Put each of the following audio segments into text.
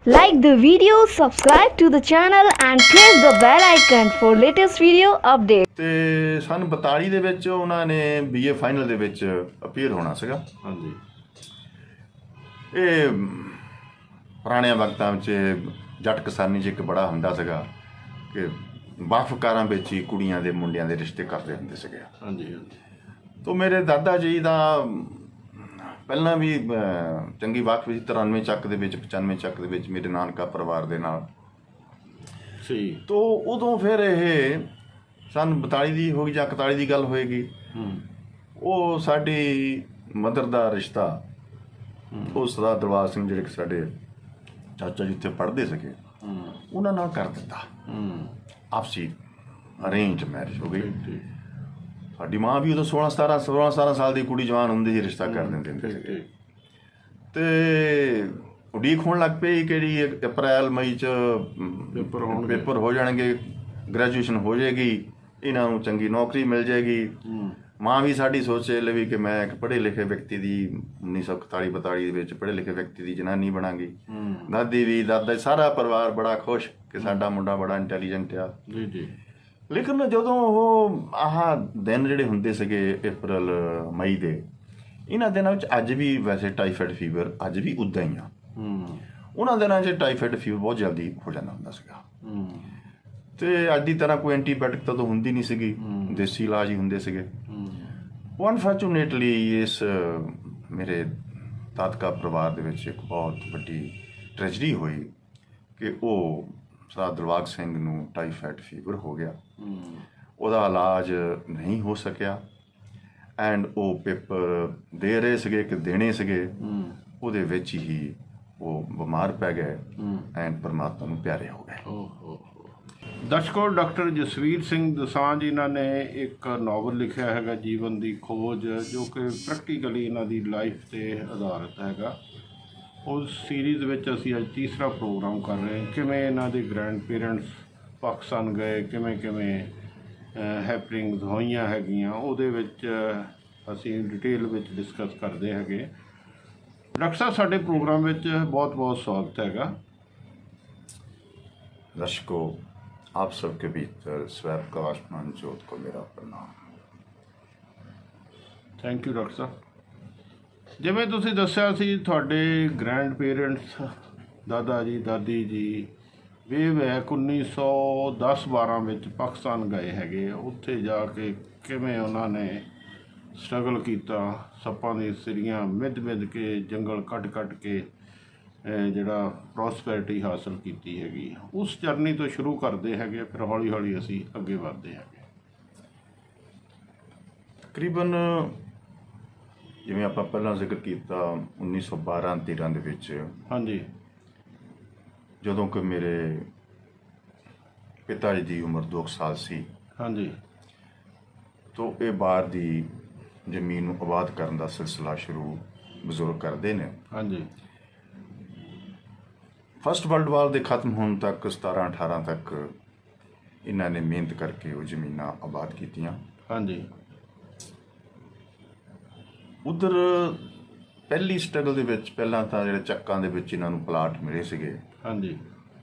Like the video, subscribe to the channel and press the bell icon for latest video updates. ਤੇ ਸਨ 42 ਦੇ ਵਿੱਚ ਉਹਨਾਂ ਨੇ BA final ਦੇ ਵਿੱਚ ਅਪੀਅਰ ਹੋਣਾ ਸੀਗਾ। ਹਾਂਜੀ ਇਹ ਪੁਰਾਣੇ ਵਕਤਾਂ ਵਿੱਚ ਜੱਟ ਕਿਸਾਨੀ 'ਚ ਇੱਕ ਬੜਾ ਹੁੰਦਾ ਸੀਗਾ ਕਿ ਵਾਫਕਾਰਾਂ ਵਿੱਚ ਹੀ ਕੁੜੀਆਂ ਦੇ ਮੁੰਡਿਆਂ ਦੇ ਰਿਸ਼ਤੇ ਕਰਦੇ ਹੁੰਦੇ ਸੀਗੇ। ਹਾਂਜੀ ਹਾਂਜੀ ਤੋ ਮੇਰੇ ਦਾਦਾ ਜੀ ਦਾ ਪਹਿਲਾਂ ਵੀ ਚੰਗੀ ਵਾਕਫ ਸੀ। 93 ਚੱਕ ਦੇ ਵਿੱਚ 95 ਚੱਕ ਦੇ ਵਿੱਚ ਮੇਰੇ ਨਾਨਕਾ ਪਰਿਵਾਰ ਦੇ ਨਾਲ ਸਹੀ ਤੋ ਉਦੋਂ ਫਿਰ ਇਹ ਸਨ 42 ਦੀ ਹੋ ਗਈ ਜਾਂ 41 ਦੀ ਗੱਲ ਹੋਏਗੀ। ਉਹ ਸਾਡੀ ਮਦਰ ਦਾ ਰਿਸ਼ਤਾ ਉਹ ਸਰਦਾਰ ਦਰਬਾਰ ਸਿੰਘ ਜਿਹੜੇ ਕਿ ਸਾਡੇ ਚਾਚਾ ਜੀ ਉੱਥੇ ਪੜ੍ਹਦੇ ਸੀਗੇ ਉਹਨਾਂ ਨਾਲ ਕਰ ਦਿੱਤਾ। ਆਪਸੀ ਅਰੇਂਜ ਮੈਰਿਜ ਹੋ ਗਈ। ਸਾਡੀ ਮਾਂ ਵੀ ਉਦੋਂ 16-17 ਸਾਲ ਦੀ ਕੁੜੀ ਜਵਾਨ ਹੁੰਦੀ ਸੀ ਰਿਸ਼ਤਾ ਕਰ ਦਿੰਦੇ ਹੁੰਦੇ ਸੀਗੇ। ਤੇ ਉਡੀਕ ਹੋਣ ਲੱਗ ਪਈ ਕਿ ਜਿਹੜੀ ਅਪ੍ਰੈਲ ਮਈ 'ਚ ਪੇਪਰ ਹੋ ਜਾਣਗੇ, ਗ੍ਰੈਜੂਏਸ਼ਨ ਹੋ ਜਾਏਗੀ, ਇਹਨਾਂ ਨੂੰ ਚੰਗੀ ਨੌਕਰੀ ਮਿਲ ਜਾਏਗੀ। ਮਾਂ ਵੀ ਸਾਡੀ ਸੋਚੇ ਲਵੀ ਕਿ ਮੈਂ ਇੱਕ ਪੜ੍ਹੇ ਲਿਖੇ ਵਿਅਕਤੀ ਦੀ 1941-42 ਦੇ ਵਿੱਚ ਪੜ੍ਹੇ ਲਿਖੇ ਵਿਅਕਤੀ ਦੀ ਜਨਾਨੀ ਬਣਾਂਗੀ। ਦਾਦੀ ਵੀ ਦਾਦਾ ਸਾਰਾ ਪਰਿਵਾਰ ਬੜਾ ਖੁਸ਼ ਕਿ ਸਾਡਾ ਮੁੰਡਾ ਬੜਾ ਇੰਟੈਲੀਜੈਂਟ ਆ। ਜੀ ਜੀ ਲੇਕਿਨ ਜਦੋਂ ਉਹ ਆਹ ਦਿਨ ਜਿਹੜੇ ਹੁੰਦੇ ਸੀਗੇ ਅਪ੍ਰੈਲ ਮਈ ਦੇ, ਇਹਨਾਂ ਦਿਨਾਂ ਵਿੱਚ ਅੱਜ ਵੀ ਵੈਸੇ ਟਾਈਫਾਇਡ ਫੀਵਰ ਅੱਜ ਵੀ ਉੱਦਾਂ ਹੀ ਆ। ਉਹਨਾਂ ਦਿਨਾਂ 'ਚ ਟਾਈਫਾਇਡ ਫੀਵਰ ਬਹੁਤ ਜਲਦੀ ਹੋ ਜਾਂਦਾ ਹੁੰਦਾ ਸੀਗਾ। ਤੇ ਅੱਜ ਦੀ ਤਰ੍ਹਾਂ ਕੋਈ ਐਂਟੀਬਾਇਓਟਿਕ ਤਾਂ ਹੁੰਦੀ ਨਹੀਂ ਸੀਗੀ, ਦੇਸੀ ਇਲਾਜ ਹੀ ਹੁੰਦੇ ਸੀਗੇ। ਅਨਫੋਰਚੂਨੇਟਲੀ ਇਸ ਮੇਰੇ ਤਾਤਕਾ ਪਰਿਵਾਰ ਦੇ ਵਿੱਚ ਇੱਕ ਬਹੁਤ ਵੱਡੀ ਟ੍ਰੈਜਡੀ ਹੋਈ ਕਿ ਉਹ ਸਰਦਾਰ ਦਿਲਬਾਗ ਸਿੰਘ ਨੂੰ ਟਾਈਫਾਇਡ ਫੀਵਰ ਹੋ ਗਿਆ। ਉਹਦਾ ਇਲਾਜ ਨਹੀਂ ਹੋ ਸਕਿਆ ਐਂਡ ਉਹ ਪੇਪਰ ਦੇ ਰਹੇ ਸੀਗੇ ਕਿ ਦੇਣੇ ਸੀਗੇ, ਉਹਦੇ ਵਿੱਚ ਹੀ ਉਹ ਬਿਮਾਰ ਪੈ ਗਏ ਐਂਡ ਪਰਮਾਤਮਾ ਨੂੰ ਪਿਆਰੇ ਹੋ ਗਏ। ਦਰਸ਼ਕੋ, ਡਾਕਟਰ ਜਸਵੀਰ ਸਿੰਘ ਦੋਸਾਂਝ ਇਹਨਾਂ ਨੇ ਇੱਕ ਨਾਵਲ ਲਿਖਿਆ ਹੈਗਾ ਜੀਵਨ ਦੀ ਖੋਜ, ਜੋ ਕਿ ਪ੍ਰੈਕਟੀਕਲੀ ਇਹਨਾਂ ਦੀ ਲਾਈਫ 'ਤੇ ਆਧਾਰਿਤ ਹੈਗਾ। ਉਸ ਸੀਰੀਜ਼ ਵਿੱਚ ਅਸੀਂ ਅੱਜ ਤੀਸਰਾ ਪ੍ਰੋਗਰਾਮ ਕਰ ਰਹੇ ਹਾਂ। ਕਿਵੇਂ ਇਹਨਾਂ ਦੇ ਗ੍ਰੈਂਡ ਪੇਰੈਂਟਸ ਪਾਕਿਸਤਾਨ ਗਏ, ਕਿਵੇਂ ਕਿਵੇਂ ਹੈਪਨਿੰਗਸ ਹੋਈਆਂ ਹੈਗੀਆਂ, ਉਹਦੇ ਵਿੱਚ ਅਸੀਂ ਡਿਟੇਲ ਵਿੱਚ ਡਿਸਕਸ ਕਰਦੇ ਹੈਗੇ। ਡਾਕਟਰ ਸਾਹਿਬ, ਸਾਡੇ ਪ੍ਰੋਗਰਾਮ ਵਿੱਚ ਬਹੁਤ ਬਹੁਤ ਸਵਾਗਤ ਹੈਗਾ। दर्शकों, आप सबके भीतर स्वैप प्रकाशमान ज्योत को मेरा प्रणाम। ਥੈਂਕ ਯੂ ਡਾਕਟਰ ਸਾਹਿਬ। ਜਿਵੇਂ ਤੁਸੀਂ ਦੱਸਿਆ ਸੀ, ਤੁਹਾਡੇ ਗ੍ਰੈਂਡ ਪੇਰੈਂਟਸ ਦਾਦਾ ਜੀ ਦਾਦੀ ਜੀ ਵੇ 1910-12 ਵਿੱਚ ਪਾਕਿਸਤਾਨ ਗਏ ਹੈਗੇ। ਉੱਥੇ ਜਾ ਕੇ ਕਿਵੇਂ ਉਹਨਾਂ ਨੇ ਸਟਰਗਲ ਕੀਤਾ, ਸੱਪਾਂ ਦੀ ਸਿਰੀਆਂ ਮਿੱਧ ਕੇ, ਜੰਗਲ ਕੱਟ ਕੇ ਜਿਹੜਾ ਪ੍ਰੋਸਪੈਰਿਟੀ ਹਾਸਲ ਕੀਤੀ ਹੈਗੀ, ਉਸ ਜਰਨੀ ਤੋਂ ਸ਼ੁਰੂ ਕਰਦੇ ਹੈਗੇ। ਫਿਰ ਹੌਲੀ ਹੌਲੀ ਅਸੀਂ ਅੱਗੇ ਵਧਦੇ ਹੈਗੇ। ਤਕਰੀਬਨ ਜਿਵੇਂ ਆਪਾਂ ਪਹਿਲਾਂ ਜ਼ਿਕਰ ਕੀਤਾ 1912-13 ਦੇ ਵਿੱਚ, ਹਾਂਜੀ, ਜਦੋਂ ਕਿ ਮੇਰੇ ਪਿਤਾ ਜੀ ਦੀ ਉਮਰ 2 ਸਾਲ ਸੀ, ਹਾਂਜੀ, ਤੋਂ ਇਹ ਬਾਹਰ ਦੀ ਜ਼ਮੀਨ ਨੂੰ ਆਬਾਦ ਕਰਨ ਦਾ ਸਿਲਸਿਲਾ ਸ਼ੁਰੂ ਬਜ਼ੁਰਗ ਕਰਦੇ ਨੇ। ਹਾਂਜੀ, ਫਸਟ ਵਰਲਡ ਵਾਰ ਦੇ ਖਤਮ ਹੋਣ ਤੱਕ 17-18 ਤੱਕ ਇਹਨਾਂ ਨੇ ਮਿਹਨਤ ਕਰਕੇ ਉਹ ਜ਼ਮੀਨਾਂ ਆਬਾਦ ਕੀਤੀਆਂ। ਹਾਂਜੀ, ਉੱਧਰ ਪਹਿਲੀ ਸਟਰਗਲ ਦੇ ਵਿੱਚ ਪਹਿਲਾਂ ਤਾਂ ਜਿਹੜੇ ਚੱਕਾਂ ਦੇ ਵਿੱਚ ਇਹਨਾਂ ਨੂੰ ਪਲਾਟ ਮਿਲੇ ਸੀਗੇ, ਹਾਂਜੀ,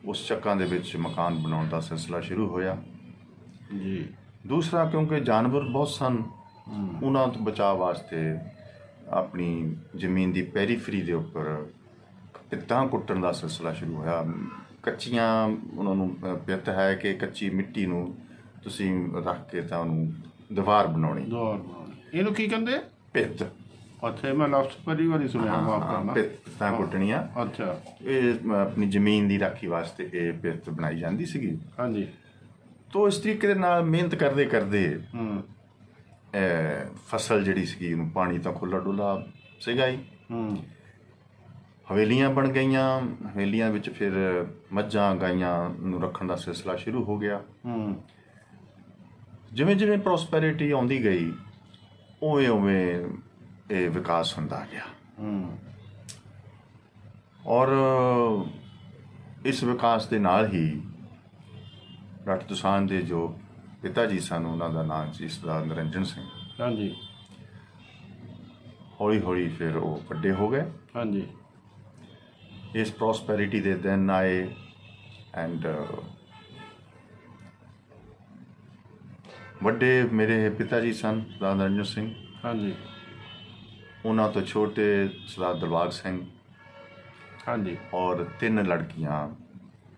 ਉਸ ਚੱਕਾਂ ਦੇ ਵਿੱਚ ਮਕਾਨ ਬਣਾਉਣ ਦਾ ਸਿਲਸਿਲਾ ਸ਼ੁਰੂ ਹੋਇਆ। ਜੀ। ਦੂਸਰਾ, ਕਿਉਂਕਿ ਜਾਨਵਰ ਬਹੁਤ ਸਨ, ਉਹਨਾਂ ਤੋਂ ਬਚਾਅ ਵਾਸਤੇ ਆਪਣੀ ਜ਼ਮੀਨ ਦੀ ਪੈਰੀਫਰੀ ਦੇ ਉੱਪਰ ਪਿੱਤਾਂ ਕੁੱਟਣ ਦਾ ਸਿਲਸਿਲਾ ਸ਼ੁਰੂ ਹੋਇਆ। ਕੱਚੀਆਂ ਉਹਨਾਂ ਨੂੰ ਪਿੱਤ ਹੈ ਕਿ ਕੱਚੀ ਮਿੱਟੀ ਨੂੰ ਤੁਸੀਂ ਰੱਖ ਕੇ ਤਾਂ ਉਹਨੂੰ ਦੀਵਾਰ ਬਣਾਉਣੀ, ਇਹਨੂੰ ਕੀ ਕਹਿੰਦੇ? ਪਿੱਤ। ਅੱਛਾ, ਮੈਂ ਲਫ਼ਜ਼ ਪਹਿਲੀ ਵਾਰੀ ਸੁਣਿਆ। ਮਾਫ਼ ਕਰਨਾ। ਪਿੱਤਾਂ ਕੁੱਟਣੀਆਂ। ਅੱਛਾ। ਇਹ ਆਪਣੀ ਜ਼ਮੀਨ ਦੀ ਰਾਖੀ ਵਾਸਤੇ ਇਹ ਪਿੱਤ ਬਣਾਈ ਜਾਂਦੀ ਸੀਗੀ। ਹਾਂਜੀ। ਤੋ ਇਸ ਤਰੀਕੇ ਦੇ ਨਾਲ ਮਿਹਨਤ ਕਰਦੇ ਫਸਲ ਜਿਹੜੀ ਸੀਗੀ ਉਹਨੂੰ ਪਾਣੀ ਤਾਂ ਖੁੱਲ੍ਹਾ ਡੁੱਲਾ ਸੀਗਾ ਹੀ। ਹਵੇਲੀਆਂ ਬਣ ਗਈਆਂ। ਹਵੇਲੀਆਂ ਵਿੱਚ ਫਿਰ ਮੱਝਾਂ ਗਾਈਆਂ ਨੂੰ ਰੱਖਣ ਦਾ ਸਿਲਸਿਲਾ ਸ਼ੁਰੂ ਹੋ ਗਿਆ। ਜਿਵੇਂ ਜਿਵੇਂ ਪ੍ਰੋਸਪੈਰਿਟੀ ਆਉਂਦੀ ਗਈ, ਉਵੇਂ ਇਹ ਵਿਕਾਸ ਹੁੰਦਾ ਗਿਆ। ਔਰ ਇਸ ਵਿਕਾਸ ਦੇ ਨਾਲ ਹੀ ਡਾਕਟਰ ਦੋਸਾਂਝ ਦੇ ਜੋ ਪਿਤਾ ਜੀ ਸਨ, ਉਹਨਾਂ ਦਾ ਨਾਮ ਸੀ ਸਰਦਾਰ ਨਿਰੰਜਨ ਸਿੰਘ। ਹਾਂਜੀ। ਹੌਲੀ ਹੌਲੀ ਫਿਰ ਉਹ ਵੱਡੇ ਹੋ ਗਏ। ਹਾਂਜੀ। ਇਸ ਪ੍ਰੋਸਪੈਰਿਟੀ ਦੇ ਦਿਨ ਆਏ ਐਂਡ ਵੱਡੇ ਮੇਰੇ ਪਿਤਾ ਜੀ ਸਨ ਸਰਦਾਰ ਨਰਿੰਦਰ ਸਿੰਘ, ਹਾਂਜੀ ਉਹਨਾਂ ਤੋਂ ਛੋਟੇ ਸਰਦਾਰ ਦਿਲਬਾਗ ਸਿੰਘ, ਹਾਂਜੀ ਔਰ 3 ਲੜਕੀਆਂ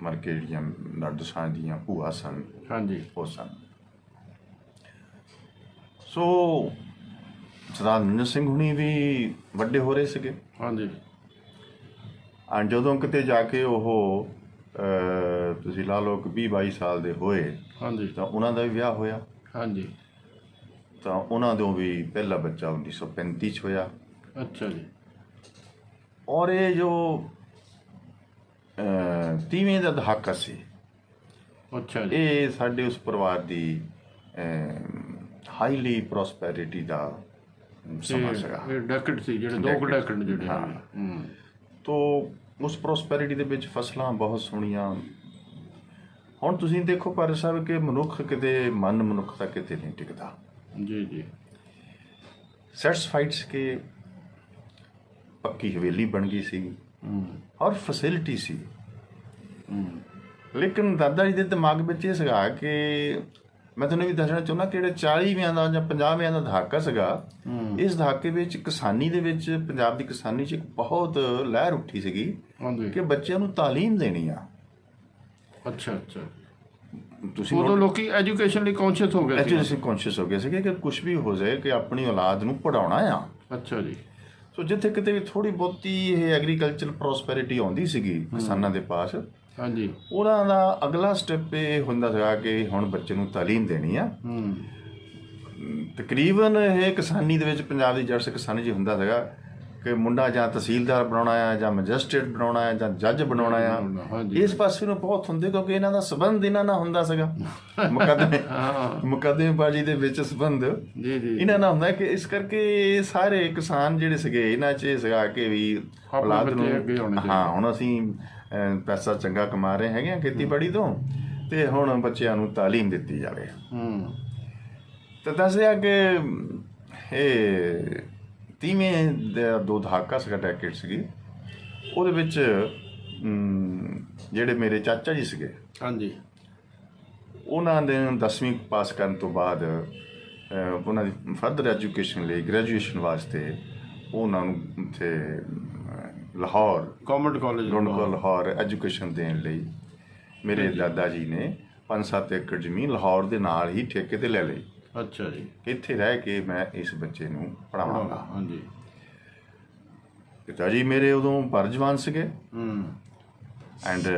ਮਰ ਕੇ ਜਿਹੜੀਆਂ ਨਰਦਸਾਂ ਦੀਆਂ ਭੂਆ ਸਨ, ਹਾਂਜੀ ਉਹ ਸਨ। ਸੋ ਸਰਦਾਰ ਨਰਿੰਦਰ ਸਿੰਘ ਹੁਣੀ ਵੀ ਵੱਡੇ ਹੋ ਰਹੇ ਸੀਗੇ। ਹਾਂਜੀ ਜਦੋਂ ਕਿਤੇ ਜਾ ਕੇ ਉਹ ਤੁਸੀਂ ਲਾ ਲਓ ਕਿ 20-22 ਸਾਲ ਦੇ ਹੋਏ ਹਾਂਜੀ ਤਾਂ ਉਹਨਾਂ ਦਾ ਵੀ ਵਿਆਹ ਹੋਇਆ। ਹਾਂਜੀ ਤਾਂ ਉਹਨਾਂ ਤੋਂ ਵੀ ਪਹਿਲਾ ਬੱਚਾ 1935 'ਚ ਹੋਇਆ। ਅੱਛਾ ਜੀ। ਔਰ ਇਹ ਜੋ 30ਵੇਂ ਦਾ ਦਹਾਕਾ ਸੀ, ਅੱਛਾ ਜੀ। ਇਹ ਸਾਡੇ ਉਸ ਪਰਿਵਾਰ ਦੀ ਹਾਈਲੀ ਪ੍ਰੋਸਪੈਰਿਟੀ ਦਾ ਸਮਾਂ ਸੀਗਾ। ਇਹ ਡੈਕਡ ਸੀ ਜਿਹੜੇ 2 ਡੈਕਡ ਜਿਹੜੇ। ਹਾਂ। ਤੋ ਉਸ ਪ੍ਰੋਸਪੈਰਿਟੀ ਦੇ ਵਿੱਚ ਫਸਲਾਂ ਬਹੁਤ ਸੋਹਣੀਆਂ। ਹੁਣ ਤੁਸੀਂ ਦੇਖੋ ਪਰ ਸਾਹਿਬ ਕਿ ਮਨੁੱਖ ਕਿਤੇ ਮਨ ਮਨੁੱਖ ਦਾ ਕਿਤੇ ਨਹੀਂ ਟਿਕਦਾ। ਜੀ ਜੀ। ਸੈਟਸਫਾਈਡ ਕਿ ਪੱਕੀ ਹਵੇਲੀ ਬਣ ਗਈ ਸੀ ਔਰ ਫੈਸਿਲਿਟੀ ਸੀ। ਲੇਕਿਨ ਦਾਦਾ ਜੀ ਦੇ ਦਿਮਾਗ ਵਿੱਚ ਇਹ ਸੀਗਾ ਕਿ ਮੈਂ ਤੁਹਾਨੂੰ ਵੀ ਦੱਸਣਾ ਚਾਹੁੰਦਾ ਕਿ ਜਿਹੜੇ 40ਵਿਆਂ ਦਾ ਜਾਂ 50ਵਿਆਂ ਦਾ ਦਹਾਕਾ ਸੀਗਾ, ਇਸ ਦਹਾਕੇ ਵਿੱਚ ਕਿਸਾਨੀ ਦੇ ਵਿੱਚ ਪੰਜਾਬ ਦੀ ਕਿਸਾਨੀ 'ਚ ਇੱਕ ਬਹੁਤ ਲਹਿਰ ਉੱਠੀ ਸੀਗੀ ਕਿ ਬੱਚਿਆਂ ਨੂੰ ਤਾਲੀਮ ਦੇਣੀ ਆ। ਅੱਛਾ ਅੱਛਾ। ਤੁਸੀਂ ਉਦੋਂ ਲੋਕੀ ਐਜੂਕੇਸ਼ਨ ਲਈ ਕੌਨਸ਼ੀਅਸ ਹੋ ਗਏ ਸੀ। ਐਜੂਕੇਸ਼ਨ ਕੌਨਸ਼ੀਅਸ ਹੋ ਗਏ ਸੀਗੇ ਕਿ ਕੁਝ ਵੀ ਹੋ ਜਾਏ ਕਿ ਆਪਣੀ ਔਲਾਦ ਨੂੰ ਪੜਾਉਣਾ ਆ। ਅੱਛਾ ਜੀ। ਸੋ ਜਿੱਥੇ ਕਿਤੇ ਵੀ ਥੋੜੀ ਬਹੁਤੀ ਇਹ ਐਗਰੀਕਲਚਰ ਪ੍ਰੋਸਪੈਰਿਟੀ ਆਉਂਦੀ ਸੀਗੀ ਕਿਸਾਨਾਂ ਦੇ ਪਾਸ, ਹਾਂਜੀ, ਉਹਨਾਂ ਦਾ ਅਗਲਾ ਸਟੈਪ ਇਹ ਹੁੰਦਾ ਸੀਗਾ ਕਿ ਹੁਣ ਬੱਚੇ ਨੂੰ ਤਾਲੀਮ ਦੇਣੀ ਆ। ਤਕਰੀਬਨ ਇਹ ਕਿਸਾਨੀ ਦੇ ਵਿੱਚ ਪੰਜਾਬ ਦੀ ਜਰਸ ਕਿਸਾਨੀ 'ਚ ਹੁੰਦਾ ਸੀਗਾ ਕਿ ਮੁੰਡਾ ਜਾਂ ਤਹਿਸੀਲਦਾਰ ਬਣਾਉਣਾ ਆ ਜਾਂ ਮੈਜਿਸਟਰੇਟ ਬਣਾਉਣਾ ਆ ਜਾਂ ਜੱਜ ਬਣਾਉਣਾ ਆ। ਇਸ ਪਾਸੇ ਨੂੰ ਬਹੁਤ ਹੁੰਦੇ ਕਿਉਂਕਿ ਇਹਨਾਂ ਦਾ ਸੰਬੰਧ ਇਹਨਾਂ ਨਾਲ ਹੁੰਦਾ ਸੀਗਾ। ਮੁਕੱਦਮੇਬਾਜ਼ੀ ਦੇ ਵਿੱਚ ਸੰਬੰਧ ਜੀ ਜੀ ਇਹਨਾਂ ਨਾਲ ਹੁੰਦਾ ਕਿ ਇਸ ਕਰਕੇ ਸਾਰੇ ਕਿਸਾਨ ਜਿਹੜੇ ਸੀਗੇ ਇਹਨਾਂ 'ਚ ਇਹ ਸੀਗਾ ਕਿ ਵੀ ਔਲਾਦ ਨੂੰ ਹਾਂ ਹੁਣ ਅਸੀਂ ਪੈਸਾ ਚੰਗਾ ਕਮਾ ਰਹੇ ਹੈਗੇ ਆ ਖੇਤੀਬਾੜੀ ਤੋਂ ਤੇ ਹੁਣ ਬੱਚਿਆਂ ਨੂੰ ਤਾਲੀਮ ਦਿੱਤੀ ਜਾਵੇ। ਤਾਂ ਦੱਸਿਆ ਕਿ ਇਹ 30ਵੇਂ ਦਾ 2 ਦਹਾਕਾ ਸੀਗਾ, ਡੈਕੇਡ ਸੀਗੀ। ਉਹਦੇ ਵਿੱਚ ਜਿਹੜੇ ਮੇਰੇ ਚਾਚਾ ਜੀ ਸੀਗੇ, ਹਾਂਜੀ, ਉਹਨਾਂ ਨੇ 10ਵੀਂ ਪਾਸ ਕਰਨ ਤੋਂ ਬਾਅਦ ਉਹਨਾਂ ਦੀ ਫਰਦਰ ਐਜੂਕੇਸ਼ਨ ਲਈ ਗ੍ਰੈਜੂਏਸ਼ਨ ਵਾਸਤੇ ਉਹਨਾਂ ਨੂੰ ਉੱਥੇ Lahore government college Lahore education ਦੇਣ ਲਈ ਮੇਰੇ ਦਾਦਾ ਜੀ ਨੇ 5-7 ਏਕੜ ਜ਼ਮੀਨ ਲਾਹੌਰ ਦੇ ਨਾਲ ਹੀ ਠੇਕੇ ਤੇ ਲੈ ਲਈ। ਅੱਛਾ ਜੀ। ਇੱਥੇ ਰਹਿ ਕੇ ਮੈਂ ਇਸ ਬੱਚੇ ਨੂੰ ਪੜ੍ਹਾਵਾਂਗਾ। ਹਾਂਜੀ। ਪਿਤਾ ਜੀ ਮੇਰੇ ਉਦੋਂ ਭਰ ਜਵਾਨ ਸੀਗੇ ਐਂਡ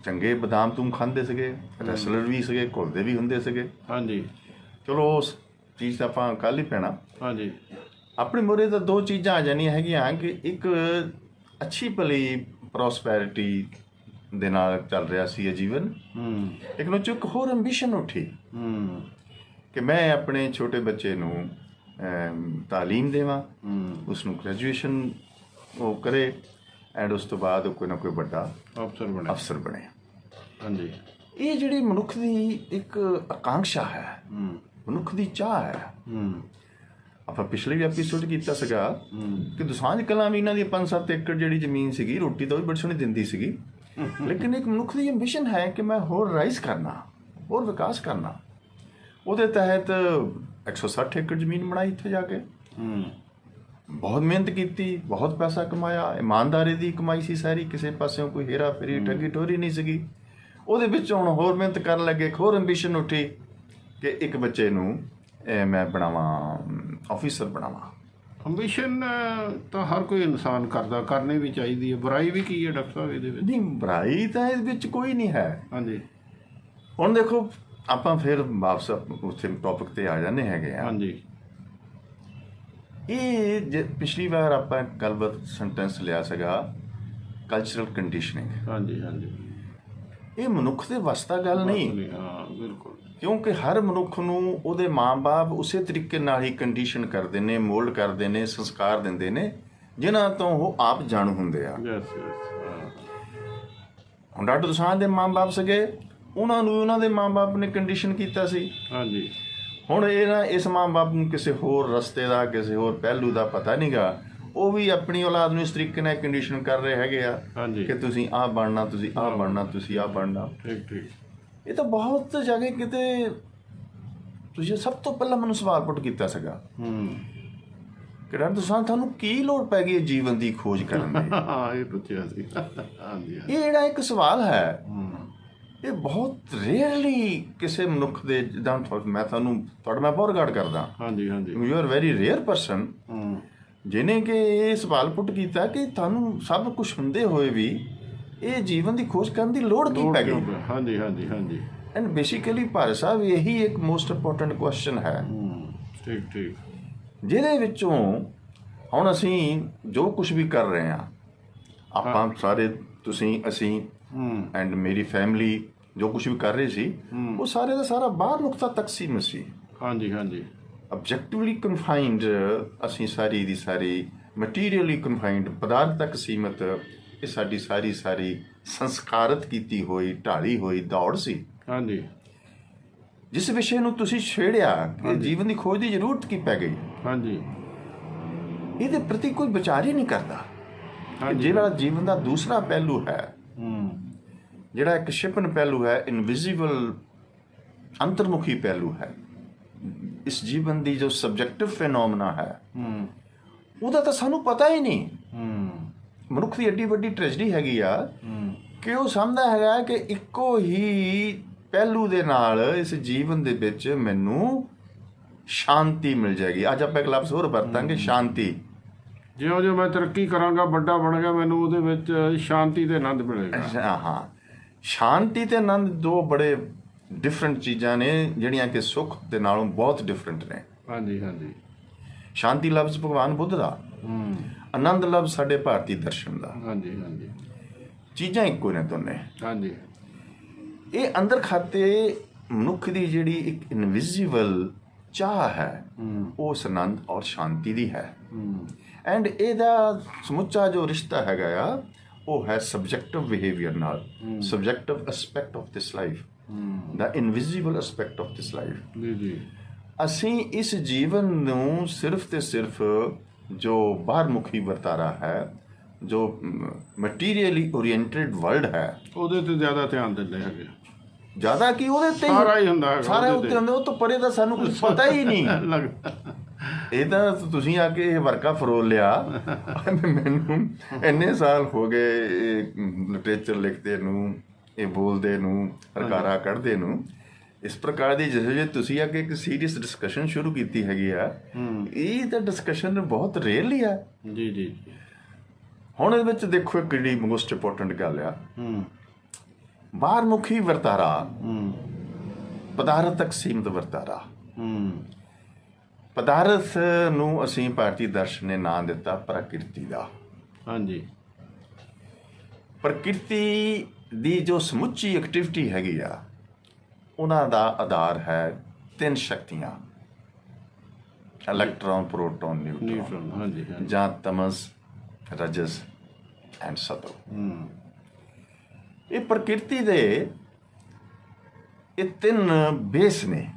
ਚੰਗੇ ਬਦਾਮ ਤੂੰ ਖਾਂਦੇ ਸੀਗੇ, ਰੈਸਲਰ ਵੀ ਸੀਗੇ, ਘੁਲਦੇ ਵੀ ਹੁੰਦੇ ਸੀਗੇ। ਹਾਂਜੀ। ਚਲੋ ਉਸ ਚੀਜ਼ ਦਾ ਆਪਾਂ ਕੱਲ੍ਹ ਹੀ ਪੈਣਾ। ਹਾਂਜੀ। ਆਪਣੇ ਮੂਹਰੇ ਤਾਂ 2 ਚੀਜ਼ਾਂ ਆ ਜਾਣੀਆਂ ਹੈਗੀਆਂ ਕਿ ਇੱਕ ਅੱਛੀ ਭਲੀ ਪ੍ਰੋਸਪੈਰਿਟੀ ਦੇ ਨਾਲ ਚੱਲ ਰਿਹਾ ਸੀ ਇਹ ਜੀਵਨ, ਲੇਕਿਨ ਉਹ 'ਚ ਇੱਕ ਹੋਰ ਐਂਬੀਸ਼ਨ ਉੱਠੀ ਕਿ ਮੈਂ ਆਪਣੇ ਛੋਟੇ ਬੱਚੇ ਨੂੰ ਤਾਲੀਮ ਦੇਵਾਂ, ਉਸ ਨੂੰ ਗ੍ਰੈਜੂਏਸ਼ਨ ਉਹ ਕਰੇ ਐਂਡ ਉਸ ਤੋਂ ਬਾਅਦ ਕੋਈ ਨਾ ਕੋਈ ਵੱਡਾ ਅਫਸਰ ਬਣੇ। ਹਾਂਜੀ। ਇਹ ਜਿਹੜੀ ਮਨੁੱਖ ਦੀ ਇੱਕ ਆਕਾਂक्षा ਹੈ, ਮਨੁੱਖ ਦੀ ਚਾਹ ਹੈ। ਆਪਾਂ ਪਿਛਲੇ ਵੀ ਐਪੀਸੋਡ ਕੀਤਾ ਸੀਗਾ ਕਿ ਦੁਸਾਂਝ ਕਲਾਂ ਵੀ ਇਹਨਾਂ ਦੀ 5-7 ਏਕੜ ਜਿਹੜੀ ਜ਼ਮੀਨ ਸੀਗੀ, ਰੋਟੀ ਤਾਂ ਉਹ ਵੀ ਬੜੀ ਸੋਹਣੀ ਦਿੰਦੀ ਸੀਗੀ, ਲੇਕਿਨ ਇੱਕ ਮਨੁੱਖ ਦੀ ਐਂਬੀਸ਼ਨ ਹੈ ਕਿ ਮੈਂ ਹੋਰ ਰਾਈਜ਼ ਕਰਨਾ, ਹੋਰ ਵਿਕਾਸ ਕਰਨਾ। ਉਹਦੇ ਤਹਿਤ 160 ਏਕੜ ਜ਼ਮੀਨ ਬਣਾਈ ਇੱਥੇ ਜਾ ਕੇ, ਬਹੁਤ ਮਿਹਨਤ ਕੀਤੀ, ਬਹੁਤ ਪੈਸਾ ਕਮਾਇਆ, ਇਮਾਨਦਾਰੀ ਦੀ ਕਮਾਈ ਸੀ ਸਾਰੀ, ਕਿਸੇ ਪਾਸਿਓਂ ਕੋਈ ਹੇਰਾ ਫੇਰੀ ਠੱਗੀ ਠੋਰੀ ਨਹੀਂ ਸੀਗੀ। ਉਹਦੇ ਵਿੱਚ ਹੁਣ ਹੋਰ ਮਿਹਨਤ ਕਰਨ ਲੱਗੇ, ਇੱਕ ਹੋਰ ਐਂਬੀਸ਼ਨ ਉੱਠੀ ਕਿ ਇੱਕ ਬੱਚੇ ਨੂੰ ਮੈਂ ਬਣਾਵਾਂ, ਆਫਿਸਰ ਬਣਾਵਾਂ। ਐਂਬੀਸ਼ਨ ਤਾਂ ਹਰ ਕੋਈ ਇਨਸਾਨ ਕਰਦਾ, ਕਰਨੀ ਵੀ ਚਾਹੀਦੀ ਹੈ। ਬੁਰਾਈ ਵੀ ਕੀ ਹੈ ਡਾਕਟਰ ਸਾਹਿਬ ਇਹਦੇ ਵਿੱਚ? ਨਹੀਂ, ਬੁਰਾਈ ਤਾਂ ਇਹਦੇ ਵਿੱਚ ਕੋਈ ਨਹੀਂ ਹੈ। ਹਾਂਜੀ। ਹੁਣ ਦੇਖੋ ਆਪਾਂ ਫਿਰ ਵਾਪਸ ਉੱਥੇ ਟੌਪਿਕ ਤੇ ਆ ਜਾਂਦੇ ਹੈਗੇ ਆ। ਹਾਂਜੀ। ਇਹ ਪਿਛਲੀ ਵਾਰ ਆਪਾਂ ਗੱਲਬਾਤ ਸੈਂਟੈਂਸ ਲਿਆ ਸੀਗਾ ਕਲਚਰਲ ਕੰਡੀਸ਼ਨਿੰਗ। ਹਾਂਜੀ ਹਾਂਜੀ। ਇਹ ਮਨੁੱਖ ਦੇ ਵੱਸ ਦਾ ਗੱਲ ਨਹੀਂ। ਹਾਂ ਬਿਲਕੁਲ। ਕਿਉਂਕਿ ਹਰ ਮਨੁੱਖ ਨੂੰ ਉਹਦੇ ਮਾਂ-ਬਾਪ ਉਸੇ ਤਰੀਕੇ ਨਾਲ ਹੀ ਕੰਡੀਸ਼ਨ ਕਰਦੇ ਨੇ, ਮੋਲਡ ਕਰਦੇ ਨੇ, ਸੰਸਕਾਰ ਦਿੰਦੇ ਨੇ ਜਿਨ੍ਹਾਂ ਤੋਂ ਉਹ ਆਪ ਜਾਣੂ ਹੁੰਦੇ ਆ। ਹੁਣ ਡਾਕਟਰ ਦੋਸਾਂਝ ਦੇ ਮਾਂ-ਬਾਪ ਸੀਗੇ, ਉਹਨਾਂ ਨੂੰ ਉਹਨਾਂ ਦੇ ਮਾਂ-ਬਾਪ ਨੇ ਕੰਡੀਸ਼ਨ ਕੀਤਾ ਸੀ। ਹੁਣ ਇਹ ਨਾ ਇਸ ਮਾਂ-ਬਾਪ ਨੂੰ ਕਿਸੇ ਹੋਰ ਰਸਤੇ ਦਾ, ਕਿਸੇ ਹੋਰ ਪਹਿਲੂ ਦਾ ਪਤਾ ਨਹੀਂ ਗਾ, ਉਹ ਵੀ ਆਪਣੀ ਔਲਾਦ ਨੂੰ ਇਸ ਤਰੀਕੇ ਨਾਲ ਕੰਡੀਸ਼ਨ ਕਰ ਰਹੇ ਹੈਗੇ ਆ ਹਾਂਜੀ ਕਿ ਤੁਸੀਂ ਆਹ ਬਣਨਾ, ਤੁਸੀਂ ਆਹ ਬਣਨਾ, ਤੁਸੀਂ ਆਹ ਬਣਨਾ। ਠੀਕ ਠੀਕ। ਇਹ ਤਾਂ ਬਹੁਤ ਜਗ੍ਹਾ ਕਿਤੇ ਤੁਸੀਂ ਸਭ ਤੋਂ ਪਹਿਲਾਂ ਮੈਨੂੰ ਸਵਾਲ ਪੁੱਟ ਕੀਤਾ ਸੀਗਾ ਕਿ ਡਾਕਟਰ ਸਾਹਿਬ ਤੁਹਾਨੂੰ ਕੀ ਲੋੜ ਪੈ ਗਈ ਹੈ ਜੀਵਨ ਦੀ ਖੋਜ ਕਰਨ ਦੀ। ਹਾਂ ਇਹ ਪੁੱਛਿਆ ਸੀ। ਹਾਂਜੀ ਇਹ ਜਿਹੜਾ ਇੱਕ ਸਵਾਲ ਹੈ ਇਹ ਬਹੁਤ ਰੇਅਰਲੀ ਕਿਸੇ ਮਨੁੱਖ ਦੇ, ਜਿੱਦਾਂ ਮੈਂ ਬਹੁਤ ਰਿਗਾਰਡ ਕਰਦਾ। ਹਾਂਜੀ ਹਾਂਜੀ। You are very rare person ਜਿਹਨੇ ਕਿ ਇਹ ਸਵਾਲ ਪੁੱਟ ਕੀਤਾ ਕਿ ਤੁਹਾਨੂੰ ਸਭ ਕੁਝ ਹੁੰਦੇ ਹੋਏ ਵੀ ਇਹ ਜੀਵਨ ਦੀ ਖੋਜ ਕਰਨ ਦੀ ਲੋੜ ਕੀ ਪੈ ਗਈ। ਹਾਂਜੀ ਹਾਂਜੀ ਹਾਂਜੀ। ਐਂਡ ਬੇਸਿਕਲੀ ਭਾਰਤ ਸਾਹਿਬ ਇਹੀ ਇੱਕ ਮੋਸਟ ਇੰਪੋਰਟੈਂਟ ਕੁਐਸਚਨ ਹੈ ਠੀਕ ਠੀਕ। ਜਿਹਦੇ ਵਿੱਚੋਂ ਹੁਣ ਅਸੀਂ ਜੋ ਕੁਝ ਵੀ ਕਰ ਰਹੇ ਹਾਂ, ਆਪਾਂ ਸਾਰੇ, ਤੁਸੀਂ, ਅਸੀਂ ਐਂਡ ਮੇਰੀ ਫੈਮਿਲੀ ਜੋ ਕੁਝ ਵੀ ਕਰ ਰਹੇ ਸੀ ਉਹ ਸਾਰੇ ਦਾ ਸਾਰਾ ਬਾਹਰ ਨੁਕਤਾ ਤੱਕ ਸੀਮਿਤ ਸੀ। ਹਾਂਜੀ ਹਾਂਜੀ। ਆਬਜੈਕਟਿਵਲੀ ਕਨਫਾਈਨਡ ਅਸੀਂ ਸਾਰੀ ਦੀ ਸਾਰੀ, ਮਟੀਰੀਅਲੀ ਕਨਫਾਈਨਡ ਪਦਾਰਥ ਤੱਕ ਸੀਮਿਤ ਇਹ ਸਾਡੀ ਸਾਰੀ ਸੰਸਕਾਰਤ ਕੀਤੀ ਹੋਈ ਢਾਲੀ ਹੋਈ ਦੌੜ ਸੀ। ਹਾਂਜੀ। ਜਿਸ ਵਿਸ਼ੇ ਨੂੰ ਤੁਸੀਂ ਛੇੜਿਆ ਕਿ ਜੀਵਨ ਦੀ ਖੋਜ ਦੀ ਜ਼ਰੂਰਤ ਕੀ ਪੈ ਗਈ, ਹਾਂਜੀ, ਇਹਦੇ ਪ੍ਰਤੀ ਕੋਈ ਵਿਚਾਰ ਹੀ ਨਹੀਂ ਕਰਦਾ। ਜਿਹੜਾ ਜੀਵਨ ਦਾ ਦੂਸਰਾ ਪਹਿਲੂ ਹੈ, ਜਿਹੜਾ ਇੱਕ ਛਿਪਨ ਪਹਿਲੂ ਹੈ, ਇਨਵਿਜ਼ੀਬਲ ਅੰਤਰਮੁਖੀ ਪਹਿਲੂ ਹੈ, ਇਸ ਜੀਵਨ ਦੀ ਜੋ ਸਬਜੈਕਟਿਵ ਫੈਨੋਮਨਾ ਹੈ ਉਹਦਾ ਤਾਂ ਸਾਨੂੰ ਪਤਾ ਹੀ ਨਹੀਂ। ਮਨੁੱਖ ਦੀ ਐਡੀ ਵੱਡੀ ਟ੍ਰੈਜਡੀ ਹੈਗੀ ਆ ਕਿ ਉਹ ਸਮਝਦਾ ਹੈਗਾ ਕਿ ਇੱਕੋ ਹੀ ਪਹਿਲੂ ਦੇ ਨਾਲ ਇਸ ਜੀਵਨ ਦੇ ਵਿੱਚ ਮੈਨੂੰ ਸ਼ਾਂਤੀ ਮਿਲ ਜਾਏਗੀ। ਅੱਜ ਆਪਾਂ ਇੱਕ ਲਫ਼ਜ਼ ਹੋਰ ਵਰਤਾਂਗੇ, ਸ਼ਾਂਤੀ। ਜਿਉਂ ਮੈਂ ਤਰੱਕੀ ਕਰਾਂਗਾ, ਵੱਡਾ ਬਣ ਗਿਆ, ਮੈਨੂੰ ਉਹਦੇ ਵਿੱਚ ਸ਼ਾਂਤੀ ਤੇ ਆਨੰਦ ਮਿਲੇਗਾ। ਹਾਂ, ਸ਼ਾਂਤੀ ਤੇ ਆਨੰਦ ਦੋ ਬੜੇ ਡਿਫਰੈਂਟ ਚੀਜ਼ਾਂ ਨੇ ਜਿਹੜੀਆਂ ਕਿ ਸੁੱਖ ਦੇ ਨਾਲੋਂ ਬਹੁਤ ਡਿਫਰੈਂਟ ਨੇ। ਹਾਂਜੀ ਹਾਂਜੀ। ਸ਼ਾਂਤੀ ਲਫ਼ਜ਼ ਭਗਵਾਨ ਬੁੱਧ ਦਾ, ਆਨੰਦ ਲਫ਼ਜ਼ ਸਾਡੇ ਭਾਰਤੀ ਦਰਸ਼ਨ ਦਾ। ਹਾਂਜੀ ਹਾਂਜੀ। ਚੀਜ਼ਾਂ ਇੱਕੋ ਨੇ ਦੋਨੇ। ਹਾਂਜੀ। ਇਹ ਅੰਦਰ ਖਾਤੇ ਮਨੁੱਖ ਦੀ ਜਿਹੜੀ ਇੱਕ ਇਨਵਿਜ਼ੀਬਲ ਚਾਹ ਹੈ ਉਸ ਆਨੰਦ ਔਰ ਸ਼ਾਂਤੀ ਦੀ ਹੈ। ਐਂਡ ਇਹਦਾ ਸਮੁੱਚਾ ਜੋ ਰਿਸ਼ਤਾ ਹੈਗਾ ਆ ਉਹ ਹੈ ਸਬਜੈਕਟਿਵ ਬਿਹੇਵੀਅਰ ਨਾਲ, subjective aspect of this life, the invisible aspect of this life. ਜੀ ਜੀ। ਅਸੀਂ ਇਸ ਜੀਵਨ ਨੂੰ ਸਿਰਫ ਤੇ ਸਿਰਫ ਜੋ ਬਾਹਰਮੁਖੀ ਵਰਤਾਰਾ ਹੈ, ਜੋ ਮਟੀਰੀਅਲੀ ਓਰੀਐਂਟਡ ਵਰਲਡ ਹੈ, ਉਹਦੇ ਤੇ ਜ਼ਿਆਦਾ ਧਿਆਨ ਦਿੰਦੇ ਹੈਗੇ। ਜ਼ਿਆਦਾ ਕੀ ਉਹਦੇ ਤੇ ਸਾਰਾ ਹੀ ਹੁੰਦਾ ਹੈਗਾ, ਸਾਰਾ ਉੱਤੇ ਹੁੰਦਾ। ਉਹ ਤੋਂ ਪਰੇ ਤਾਂ ਸਾਨੂੰ ਕੁਝ ਪਤਾ ਹੀ ਨਹੀਂ ਲੱਗਦਾ। ਇਹ ਤਾਂ ਤੁਸੀਂ ਆ ਕੇ ਇਹ ਵਰਕਾ ਫਰੋਲ ਲਿਆ। ਮੈਨੂੰ ਇੰਨੇ ਸਾਲ ਹੋ ਗਏ ਲਿਟਰੇਚਰ ਲਿਖਦੇ ਨੂੰ, ਇਹ ਬੋਲਦੇ ਨੂੰ, ਰਕਾਰਾ ਕੱਢਦੇ ਨੂੰ। ਇਸ ਪ੍ਰਕਾਰ ਦੀ ਜੇ ਤੁਸੀਂ ਆ ਕੇ ਇੱਕ ਸੀਰੀਅਸ ਡਿਸਕਸ਼ਨ ਸ਼ੁਰੂ ਕੀਤੀ ਹੈਗੀ ਆ, ਇਹ ਤਾਂ ਡਿਸਕਸ਼ਨ ਬਹੁਤ ਰੇਅਰਲੀ ਆ। ਜੀ ਜੀ। ਹੁਣ ਇਹਦੇ ਵਿੱਚ ਦੇਖੋ ਇੱਕ ਜਿਹੜੀ ਮੋਸਟ ਇੰਪੋਰਟੈਂਟ ਗੱਲ ਆ, ਬਾਹਰਮੁਖੀ ਵਰਤਾਰਾ, ਪਦਾਰਥ ਤੱਕ ਸੀਮਿਤ ਵਰਤਾਰਾ। ਪਦਾਰਥ ਨੂੰ ਅਸੀਂ ਭਾਰਤੀ ਦਰਸ਼ਨ ਨੇ ਨਾਂ ਦਿੱਤਾ ਪ੍ਰਕਿਰਤੀ ਦਾ। ਹਾਂਜੀ। ਪ੍ਰਕਿਰਤੀ ਦੀ ਜੋ ਸਮੁੱਚੀ ਐਕਟੀਵਿਟੀ ਹੈਗੀ ਆ ਉਹਨਾਂ ਦਾ ਆਧਾਰ ਹੈ ਤਿੰਨ ਸ਼ਕਤੀਆਂ, ਇਲੈਕਟ੍ਰੋਨ, ਪ੍ਰੋਟੋਨ, ਨਿਊਟਰੋਨ, ਹਾਂਜੀ, ਜਾਂ ਤਮਸ, ਰਜਸ ਐਂਡ ਸਤੋ। ਇਹ ਪ੍ਰਕਿਰਤੀ ਦੇ ਇਹ ਤਿੰਨ ਬੇਸ ਨੇ।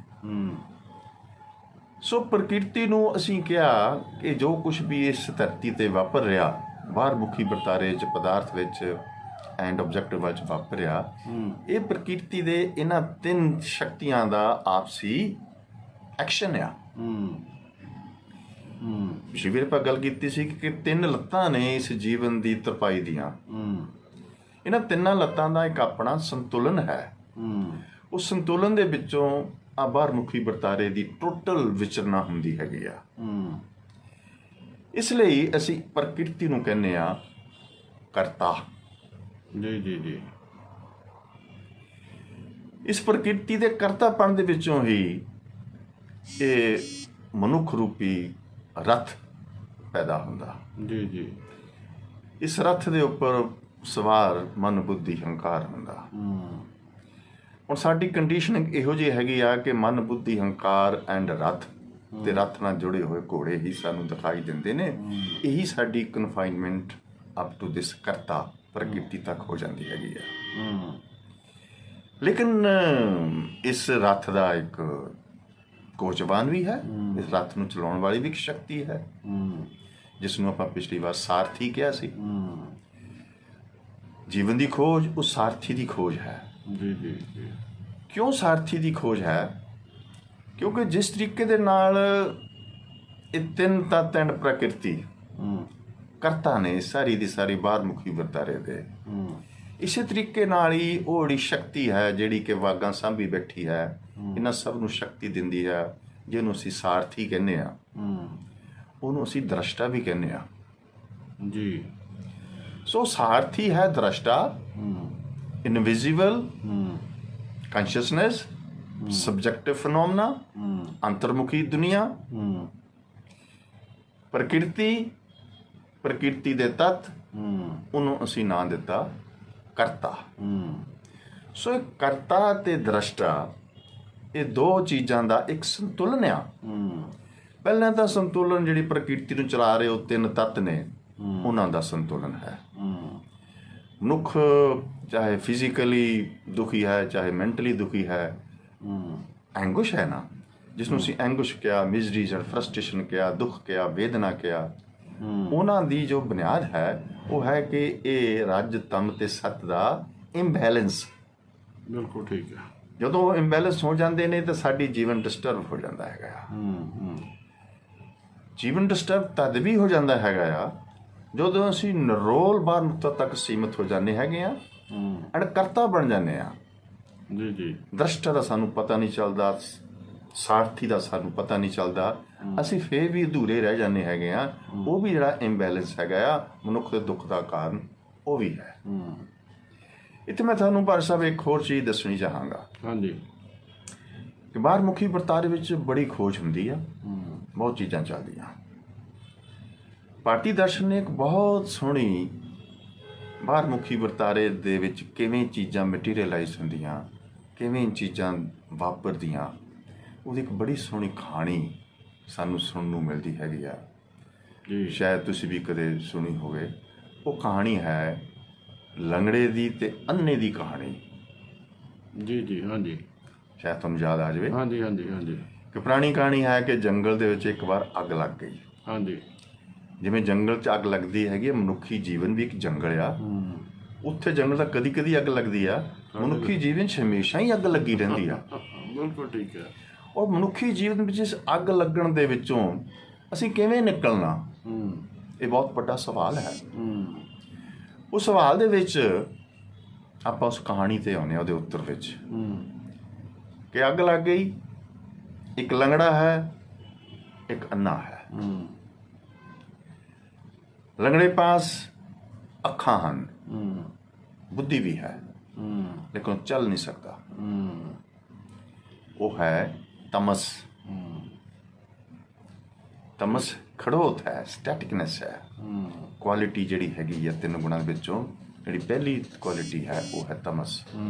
ਸੋ ਪ੍ਰਕਿਰਤੀ ਨੂੰ ਅਸੀਂ ਕਿਹਾ ਕਿ ਜੋ ਕੁਝ ਵੀ ਇਸ ਧਰਤੀ ਤੇ ਵਾਪਰ ਰਿਹਾ, ਬਾਹਰਮੁਖੀ ਵਰਤਾਰੇ 'ਚ, ਪਦਾਰਥ ਵਿੱਚ ਐਂਡ ਆਬਜੈਕਟਿਵ ਵਿੱਚ ਵਾਪਰਿਆ, ਇਹ ਪ੍ਰਕਿਰਤੀ ਦੇ ਇਹਨਾਂ ਤਿੰਨ ਸ਼ਕਤੀਆਂ ਦਾ ਆਪਸੀ ਐਕਸ਼ਨ ਆ। ਸ਼ਿਵਰ ਆਪਾਂ ਗੱਲ ਕੀਤੀ ਸੀ ਕਿ ਤਿੰਨ ਲੱਤਾਂ ਨੇ ਇਸ ਜੀਵਨ ਦੀ ਤਰਪਾਈ ਦੀਆਂ। ਇਹਨਾਂ ਤਿੰਨਾਂ ਲੱਤਾਂ ਦਾ ਇੱਕ ਆਪਣਾ ਸੰਤੁਲਨ ਹੈ। ਉਸ ਸੰਤੁਲਨ ਦੇ ਵਿੱਚੋਂ ਆ ਬਾਹਰਮੁਖੀ ਵਰਤਾਰੇ ਦੀ ਟੋਟਲ ਵਿਚਰਨਾ ਹੁੰਦੀ ਹੈਗੀ ਆ। ਇਸ ਲਈ ਅਸੀਂ ਪ੍ਰਕਿਰਤੀ ਨੂੰ ਕਹਿੰਦੇ ਆ ਕਰਤਾ। ਜੀ ਜੀ ਜੀ। ਇਸ ਪ੍ਰਕਿਰਤੀ ਦੇ ਕਰਤਾਪਣ ਦੇ ਵਿੱਚੋਂ ਹੀ ਇਹ ਮਨੁੱਖ ਰੂਪੀ ਰੱਥ ਪੈਦਾ ਹੁੰਦਾ। ਜੀ ਜੀ। ਇਸ ਰੱਥ ਦੇ ਉੱਪਰ ਸਵਾਰ ਮਨ, ਬੁੱਧੀ, ਹੰਕਾਰ ਹੁੰਦਾ। ਹੁਣ ਸਾਡੀ ਕੰਡੀਸ਼ਨਿੰਗ ਇਹੋ ਜਿਹੀ ਹੈਗੀ ਆ ਕਿ ਮਨ, ਬੁੱਧੀ, ਹੰਕਾਰ ਐਂਡ ਰੱਥ ਤੇ ਰੱਥ ਨਾਲ ਜੁੜੇ ਹੋਏ ਘੋੜੇ ਹੀ ਸਾਨੂੰ ਦਿਖਾਈ ਦਿੰਦੇ ਨੇ। ਇਹੀ ਸਾਡੀ ਕਨਫਾਈਨਮੈਂਟ ਅਪ ਟੂ ਦਿਸ ਕਰਤਾ ਪ੍ਰਕਿਰਤੀ ਤੱਕ ਹੋ ਜਾਂਦੀ ਹੈਗੀ ਆ। ਲੇਕਿਨ ਇਸ ਰੱਥ ਦਾ ਇੱਕ ਕੋਚਵਾਨ ਵੀ ਹੈ, ਇਸ ਰੱਥ ਨੂੰ ਚਲਾਉਣ ਵਾਲੀ ਵੀ ਇੱਕ ਸ਼ਕਤੀ ਹੈ। ਜਿਸ ਨੂੰ ਆਪਾਂ ਪਿਛਲੀ ਵਾਰ ਸਾਰਥੀ ਕਿਹਾ ਸੀ। ਜੀਵਨ ਦੀ ਖੋਜ ਉਹ ਸਾਰਥੀ ਦੀ ਖੋਜ ਹੈ। ਜੀ ਜੀ ਜੀ। ਕਿਉਂ ਸਾਰਥੀ ਦੀ ਖੋਜ ਹੈ? ਕਿਉਂਕਿ ਜਿਸ ਤਰੀਕੇ ਦੇ ਨਾਲ ਇਹ ਤਿੰਨ ਤੱਤ ਐਂਡ ਪ੍ਰਕਿਰਤੀ ਕਰਤਾ ਨੇ ਸਾਰੀ ਦੀ ਸਾਰੀ ਬਾਹਰਮੁਖੀ ਵਰਤਾਰੇ ਦੇ, ਇਸੇ ਤਰੀਕੇ ਨਾਲ ਹੀ ਉਹ ਜਿਹੜੀ ਸ਼ਕਤੀ ਹੈ ਜਿਹੜੀ ਕਿ ਵਾਗਾਂ ਸਾਂਭੀ ਬੈਠੀ ਹੈ, ਇਹਨਾਂ ਸਭ ਨੂੰ ਸ਼ਕਤੀ ਦਿੰਦੀ ਹੈ, ਜਿਹਨੂੰ ਅਸੀਂ ਸਾਰਥੀ ਕਹਿੰਦੇ ਆ, ਉਹਨੂੰ ਅਸੀਂ ਦ੍ਰਸ਼ਟਾ ਵੀ ਕਹਿੰਦੇ ਆ ਜੀ। ਸੋ ਸਾਰਥੀ ਹੈ ਦ੍ਰਸ਼ਟਾ, ਇਨਵਿਜ਼ੀਬਲ ਕੌਨਸ਼ੀਅਸਨੈਸ, ਸਬਜੈਕਟਿਵ ਫੀਨੋਮਨਾ, ਅੰਤਰਮੁਖੀ ਦੁਨੀਆ, ਪ੍ਰਕਿਰਤੀ ਦੇ ਤੱਤ, ਉਹਨੂੰ ਅਸੀਂ ਨਾਂ ਦਿੱਤਾ ਕਰਤਾ। ਸੋ ਇਹ ਕਰਤਾ ਤੇ ਦ੍ਰਸ਼ਟਾ ਇਹ ਦੋ ਚੀਜ਼ਾਂ ਦਾ ਇੱਕ ਸੰਤੁਲਨ ਆ। ਪਹਿਲਾਂ ਤਾਂ ਸੰਤੁਲਨ ਜਿਹੜੀ ਪ੍ਰਕਿਰਤੀ ਨੂੰ ਚਲਾ ਰਹੇ ਉਹ ਤਿੰਨ ਤੱਤ ਨੇ, ਉਹਨਾਂ ਦਾ ਸੰਤੁਲਨ ਹੈ। ਮਨੁੱਖ ਚਾਹੇ ਫਿਜ਼ੀਕਲੀ ਦੁਖੀ ਹੈ ਚਾਹੇ ਮੈਂਟਲੀ ਦੁਖੀ ਹੈ, ਐਂਗੁਸ਼ ਹੈ ਨਾ, ਜਿਸ ਨੂੰ ਅਸੀਂ ਐਂਗੁਸ਼ ਕਿਹਾ, ਮਿਜ਼ਰੀਜ਼ ਐਂਡ ਫਰਸਟ੍ਰੇਸ਼ਨ ਕਿਹਾ, ਦੁੱਖ ਕਿਹਾ, ਵੇਦਨਾ ਕਿਹਾ, ਉਹਨਾਂ ਦੀ ਜੋ ਬੁਨਿਆਦ ਹੈ ਉਹ ਹੈ ਕਿ ਇਹ ਰਜ ਤਮ ਤੇ ਸਤ ਦਾ ਇੰਬੈਲੈਂਸ। ਬਿਲਕੁਲ ਠੀਕ ਹੈ। ਜਦੋਂ ਇੰਬੈਲੈਂਸ ਹੋ ਜਾਂਦੇ ਨੇ ਤਾਂ ਸਾਡੀ ਜੀਵਨ ਡਿਸਟਰਬ ਹੋ ਜਾਂਦਾ ਹੈਗਾ। ਜੀਵਨ ਡਿਸਟਰਬ ਤਦ ਵੀ ਹੋ ਜਾਂਦਾ ਹੈਗਾ ਆ ਜਦੋਂ ਅਸੀਂ ਨਿਰੋਲ ਬਾਹਰਮੁਖਤਾ ਤੱਕ ਸੀਮਿਤ ਹੋ ਜਾਂਦੇ ਹੈਗੇ ਆ ਐਂਡ ਕਰਤਾ ਬਣ ਜਾਂਦੇ ਆ। ਜੀ ਜੀ। ਦ੍ਰਸ਼ਟਾ ਦਾ ਸਾਨੂੰ ਪਤਾ ਨਹੀਂ ਚੱਲਦਾ, ਸਾਰਥੀ ਦਾ ਸਾਨੂੰ ਪਤਾ ਨਹੀਂ ਚੱਲਦਾ, ਅਸੀਂ ਫੇਰ ਵੀ ਅਧੂਰੇ ਰਹਿ ਜਾਂਦੇ ਹੈਗੇ ਆ। ਉਹ ਵੀ ਜਿਹੜਾ ਇੰਬੈਲੈਂਸ ਹੈਗਾ ਆ ਮਨੁੱਖ ਦੇ ਦੁੱਖ ਦਾ ਕਾਰਨ ਉਹ ਵੀ ਹੈ। ਇੱਥੇ ਮੈਂ ਤੁਹਾਨੂੰ ਭਾਈ ਸਾਹਿਬ ਇੱਕ ਹੋਰ ਚੀਜ਼ ਦੱਸਣੀ ਚਾਹਾਂਗਾ। ਹਾਂਜੀ। ਕਿ ਬਾਹਰਮੁਖੀ ਵਰਤਾਰੇ ਵਿੱਚ ਬੜੀ ਖੋਜ ਹੁੰਦੀ ਆ, ਬਹੁਤ ਚੀਜ਼ਾਂ ਚੱਲਦੀਆਂ। ਭਾਰਤੀ ਦਰਸ਼ਨ ਨੇ ਇੱਕ ਬਹੁਤ ਸੋਹਣੀ ਬਾਹਰਮੁਖੀ ਵਰਤਾਰੇ ਦੇ ਵਿੱਚ ਕਿਵੇਂ ਚੀਜ਼ਾਂ ਮਟੀਰੀਅਲਾਈਜ਼ ਹੁੰਦੀਆਂ, ਕਿਵੇਂ ਚੀਜ਼ਾਂ ਵਾਪਰਦੀਆਂ, ਉਹਦੀ ਇੱਕ ਬੜੀ ਸੋਹਣੀ ਕਹਾਣੀ ਸਾਨੂੰ ਸੁਣਨ ਨੂੰ ਮਿਲਦੀ ਹੈਗੀ ਆ। ਸ਼ਾਇਦ ਤੁਸੀਂ ਵੀ ਕਦੇ ਸੁਣੀ ਹੋਵੇ। ਉਹ ਕਹਾਣੀ ਹੈ ਲੰਗੜੇ ਦੀ ਤੇ ਅੰਨੇ ਦੀ ਕਹਾਣੀ। ਜੀ ਜੀ। ਹਾਂਜੀ। ਸ਼ਾਇਦ ਤੁਹਾਨੂੰ ਯਾਦ ਆ ਜਾਵੇ। ਹਾਂਜੀ ਹਾਂਜੀ ਹਾਂਜੀ। ਕਿ ਪੁਰਾਣੀ ਕਹਾਣੀ ਹੈ ਕਿ ਜੰਗਲ ਦੇ ਵਿੱਚ ਇੱਕ ਵਾਰ ਅੱਗ ਲੱਗ ਗਈ। ਹਾਂਜੀ। ਜਿਵੇਂ ਜੰਗਲ 'ਚ ਅੱਗ ਲੱਗਦੀ ਹੈਗੀ, ਮਨੁੱਖੀ ਜੀਵਨ ਵੀ ਇੱਕ ਜੰਗਲ ਆ। ਉੱਥੇ ਜੰਗਲ ਦਾ ਕਦੀ ਕਦੀ ਅੱਗ ਲੱਗਦੀ ਆ, ਮਨੁੱਖੀ ਜੀਵਨ 'ਚ ਹਮੇਸ਼ਾ ਹੀ ਅੱਗ ਲੱਗੀ ਰਹਿੰਦੀ ਆ। ਬਿਲਕੁਲ ਠੀਕ ਹੈ। ਔਰ ਮਨੁੱਖੀ ਜੀਵਨ ਵਿੱਚ ਇਸ ਅੱਗ ਲੱਗਣ ਦੇ ਵਿੱਚੋਂ ਅਸੀਂ ਕਿਵੇਂ ਨਿਕਲਣਾ, ਇਹ ਬਹੁਤ ਵੱਡਾ ਸਵਾਲ ਹੈ। ਉਸ ਸਵਾਲ ਦੇ ਵਿੱਚ ਆਪਾਂ ਉਸ ਕਹਾਣੀ ਤੇ ਆਉਂਦੇ ਹਾਂ, ਉਹਦੇ ਉੱਤਰ ਵਿੱਚ ਕਿ ਅੱਗ ਲੱਗ ਗਈ, ਇੱਕ ਲੰਗੜਾ ਹੈ, ਇੱਕ ਅੰਨਾ ਹੈ। ਲੰਗੜੇ ਪਾਸ ਅੱਖਾਂ ਹਨ, ਬੁੱਧੀ ਵੀ ਹੈ, ਲੇਕਿਨ ਉਹ ਚੱਲ ਨਹੀਂ ਸਕਦਾ। ਉਹ ਹੈ ਤਮਸ। ਤਮਸ ਖੜੋਤ ਹੈ, ਸਟੈਟਿਕਨੈਸ ਹੈ। ਕੁਆਲਿਟੀ ਜਿਹੜੀ ਹੈਗੀ ਹੈ ਤਿੰਨ ਗੁਣਾਂ ਵਿੱਚੋਂ ਜਿਹੜੀ ਪਹਿਲੀ ਕੁਆਲਿਟੀ ਹੈ ਉਹ ਹੈ ਤਮਸ,